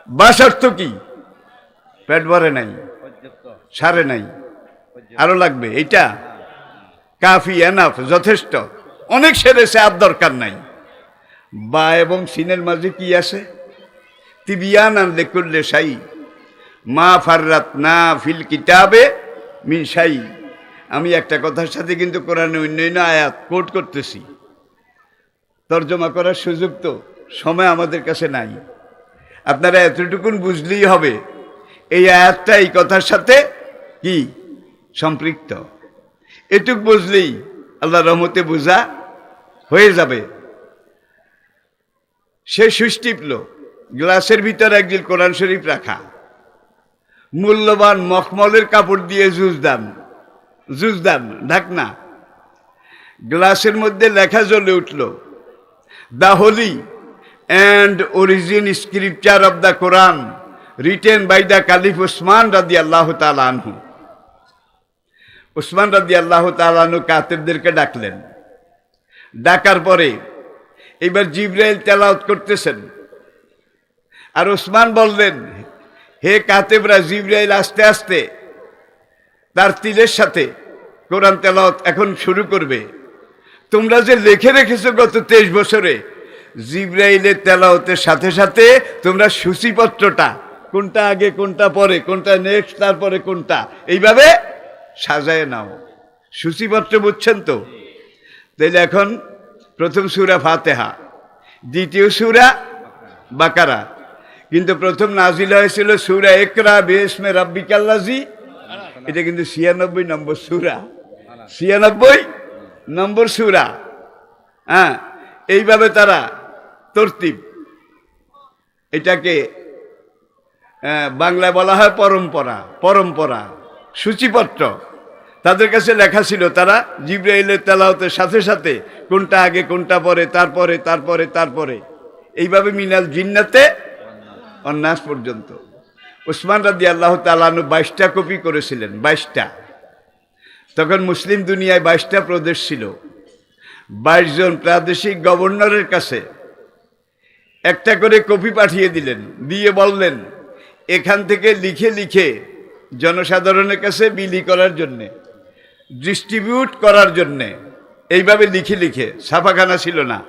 Speaker 1: বাস অর্থ কি? পেট ভরে নাই, সারে নাই, আরো লাগবে। এইটা কাফি, এনাফ, যথেষ্ট, অনেক সেরেছে, আর দরকার নাই। বা এবং সিনের মাঝে কি আছে? তিবিয়ানান লিকুল্লি শাই মা ফাররাতনা ফিল কিতাবে মিন শাই। আমি একটা কথার সাথে কিন্তু কোরআনে অন্যান্য আয়াত কোট করতেছি, তর্জমা করার সুযোগ তো সময় আমাদের কাছে নাই। আপনারা এতটুকুন বুঝলেই হবে এই আয়াতটা এই কথার সাথে কি সম্পৃক্ত। এটুক বুঝলেই আল্লাহ রহমতে বোঝা হয়ে যাবে। সে সুইচ টিপল, গ্লাসের ভিতর একদিন কোরআন শরীফ রাখা, মূল্যবান মখমলের কাপড় দিয়ে জুজদান ঢাকনা, গ্লাসের মধ্যে লেখা জ্বলে উঠল, the holy and origin scripture of the Quran written by the caliph Usman রাদিয়াল্লাহু তাআলা আনহু। উসমান রাদিয়াল্লাহু তাআলা আনহু কাতেবদেরকে ডাকলেন। ডাকার পরে এবার জিবরাইল তেলাওয়াত করতেছেন, আর উসমান বললেন, হে কাতেবরা, জিবরাইল আস্তে আস্তে তার তীরের সাথে কোরআন তেলাওয়াত এখন শুরু করবে। তোমরা যে লিখে রেখেছো গত 23 বছরে, জিবরাইলের তেলাওয়াতের সাথে সাথে তোমরা সূচিপত্রটা, কোনটা আগে কোনটা পরে, কোনটা নেক্সট তারপরে কোনটা, এইভাবে সাজায় নাও। সূচিপত্র বুঝছেন তো? তাইলে এখন প্রথম সূরা ফাতিহা, দ্বিতীয় সূরা বাকারা, কিন্তু প্রথম নাজিল হয়েছিল সূরা ইকরা বিসমি রাব্বিকাল্লাযী। এটা কিন্তু 96 নম্বর সূরা, 96 নম্বর সূরা। হ্যাঁ, এইভাবে তারা তরতিব, এটাকে বাংলায় বলা হয় পরম্পরা, সূচিপত্র। তাদের কাছে লেখা ছিল, তারা জিবরাইলের তেলাওয়াতের সাথে সাথে কোনটা আগে কোনটা পরে, তারপরে এইভাবে মিনাল জিন্নাতে অন্নাস পর্যন্ত। উসমান রাদিয়াল্লাহু তাআলা আনহু 22টা কপি করেছিলেন, 22টা। তখন মুসলিম দুনিয়ায় 22টা প্রদেশ ছিল। 22 জন প্রাদেশিক গভর্নরের কাছে একটা করে কপি পাঠিয়ে দিলেন, দিয়ে বললেন, এখান থেকে লিখে লিখে জনসাধারণের কাছে বিলি করার জন্যে, ডিস্ট্রিবিউট করার জন্যে, এইভাবে লিখে লিখে। ছাপাখানা ছিল না,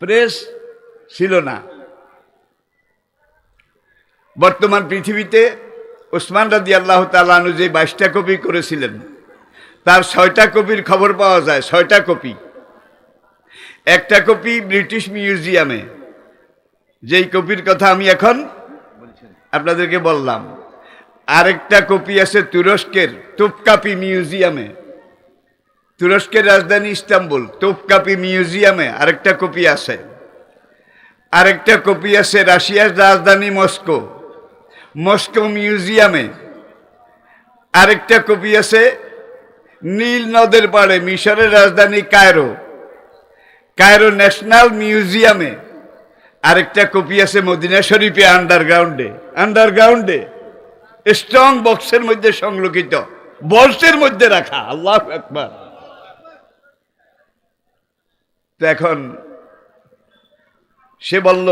Speaker 1: প্রেস ছিল না। বর্তমান পৃথিবীতে উসমান রাদিয়াল্লাহু তাআলা আনহু যে 22টা কপি করেছিলেন, তার 6টা কপির খবর পাওয়া যায়। 6টা কপি। একটা কপি ব্রিটিশ মিউজিয়ামে, যেই কপির কথা আমি এখন আপনাদেরকে বললাম। আরেকটা কপি আছে তুরস্কের তোপকাপি মিউজিয়ামে, তুরস্কের রাজধানী ইস্তাম্বুল, তোপকাপি মিউজিয়ামে আরেকটা কপি আছে। আরেকটা কপি আছে রাশিয়ার রাজধানী মস্কো মিউজিয়ামে। আরেকটা কপি আছে নীল নদের পাড়ে মিশরের রাজধানী কায়রো ন্যাশনাল মিউজিয়ামে। আরেকটা কপি আছে মদিনা শরীফে আন্ডারগ্রাউন্ডে স্ট্রং বক্সের মধ্যে সংরক্ষিত, বক্সের মধ্যে রাখা। আল্লাহু আকবার। তো এখন সে বলল,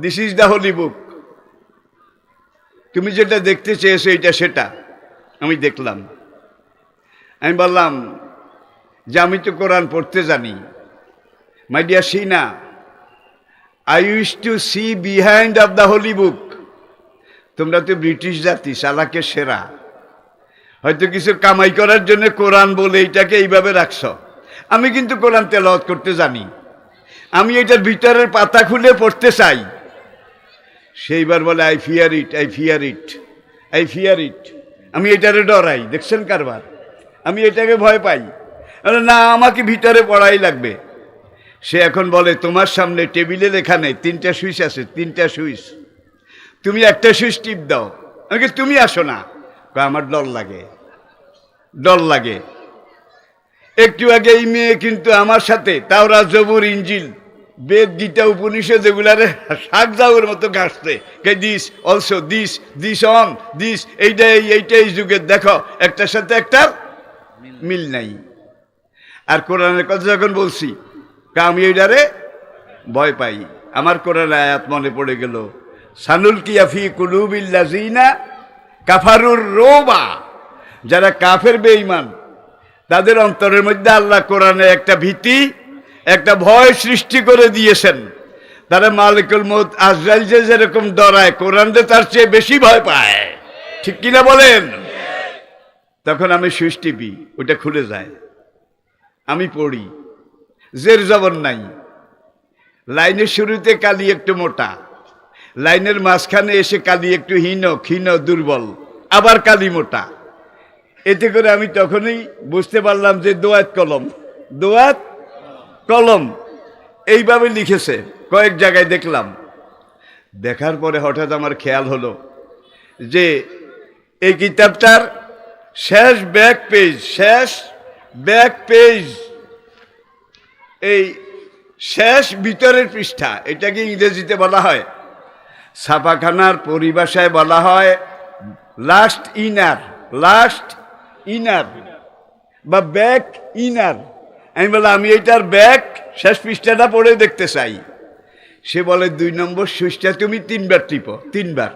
Speaker 1: দিস ইজ দ্য হোলি বুক, তুমি যেটা দেখতে চেয়েছো এটা সেটা। আমি দেখলাম, আমি বললাম যে আমি তো কোরআন পড়তে জানি। My dear Sina, I wish to see behind of the holy book. তোমরা তো ব্রিটিশ জাতি, চালাকের সেরা। হয়তো কিছু কামাই করার জন্য কোরআন বলে এইটাকে এইভাবে রাখছ। আমি কিন্তু কোরআন তেলাওয়াত করতে জানি, আমি এটার ভিতরের পাতা খুলে পড়তে চাই। সেইবার বলে I fear it, I fear it, I fear it. আমি এটারে ডরাই। দেখছেন কারবার? আমি এটাকে ভয় পাই। না, আমাকে ভিতরে পড়াই লাগবে। সে এখন বলে তোমার সামনে টেবিলে লেখা নেই, 3টা সুইচ আছে, 3টা সুইচ, তুমি একটা সুইচ টিপ দাও। আমাকে তুমি আসো না। আমার ডর লাগে, ডর লাগে। একটু আগে এই মেয়ে কিন্তু আমার সাথে তাওরাত, জবুর, ইনজিল, বেদ, গীতা, উপনিষদ যেগুলারে শাক যাওয়ার মতো ঘাসছে। This also, this, this on, this, এইটাই যুগের। দেখো একটার সাথে একটার মিল নাই। আর কোরআনের কথা যখন বলছি, আমি এইটারে ভয় পাই। আমার কোরআন আয়াত মনে পড়ে গেল, সানুলকিয়া ফি কুলুবিল্লাযিনা কাফারুর রোবা। যারা কাফের বেঈমান, তাদের অন্তরের মধ্যে আল্লাহ কোরআনে একটা ভীতি, একটা ভয় সৃষ্টি করে দিয়েছেন। তারা মালিকুল মউত আজরাইল যে যেরকম ডরায়, কোরআন যে তার চেয়ে বেশি ভয় পায়। ঠিক কিনা বলেন? তখন আমি সুইচ টিপি, ওটা খুলে যায়, আমি পড়ি। জের জবর নাই। লাইনের শুরুতে কালি একটু মোটা, লাইনের মাঝখানে এসে কালি একটু ক্ষীণ, দুর্বল, আবার কালি মোটা। এতে করে আমি তখনই বুঝতে পারলাম যে দোয়াত কলম, দোয়াত কলম এইভাবে লিখেছে। কয়েক জায়গায় দেখলাম। দেখার পরে হঠাৎ আমার খেয়াল হলো যে এই কিতাবটার শেষ ব্যাক পেজ, এই শেষ ভিতরের পৃষ্ঠা, এটাকে ইংরেজিতে বলা হয়, ছাপাখানার পরিভাষায় বলা হয় লাস্ট ইনার বা ব্যাক ইনার। আমি বললাম আমি এইটার ব্যাক শেষ পৃষ্ঠাটা পড়ে দেখতে চাই। সে বলে 2 নম্বর সুইচটা তুমি 3বার টিপো, 3বার।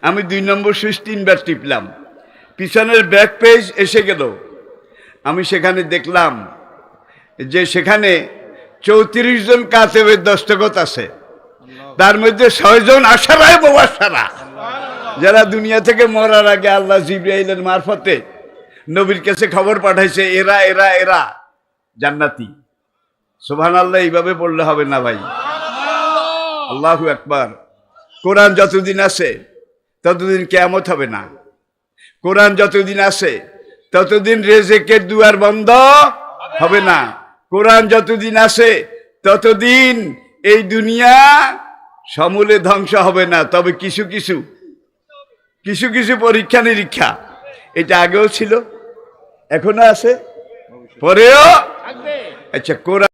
Speaker 1: আমি 2 নম্বর সুইচ 3বার টিপলাম, পিছনের ব্যাক পেজ এসে গেল। আমি সেখানে দেখলাম যে সেখানে 34 জন কাতেবের দস্তখত আছে, তার মধ্যে 6 জন আশারায়ে মুবাশশারা, যারা দুনিয়া থেকে মরার আগে আল্লাহ জিবরাইলের মারফতে নবীর কাছে খবর পাঠাইছে, এরা এরা এরা জান্নাতি। সুবহানাল্লাহ। এইভাবে পড়লে হবে না ভাই। আল্লাহু আকবার। কোরআন যতদিন আছে ততদিন কিয়ামত হবে না। কোরআন যতদিন আছে ততদিন রিজিকের দুয়ার বন্ধ হবে না। কোরআন যতদিন আছে ততদিন এই দুনিয়া সমূলে ধ্বংস হবে না। তবে কিছু কিছু পরীক্ষা নিরীক্ষা, এটা আগেও ছিল, এখনো আছে, পরেও। আচ্ছা, কোরআন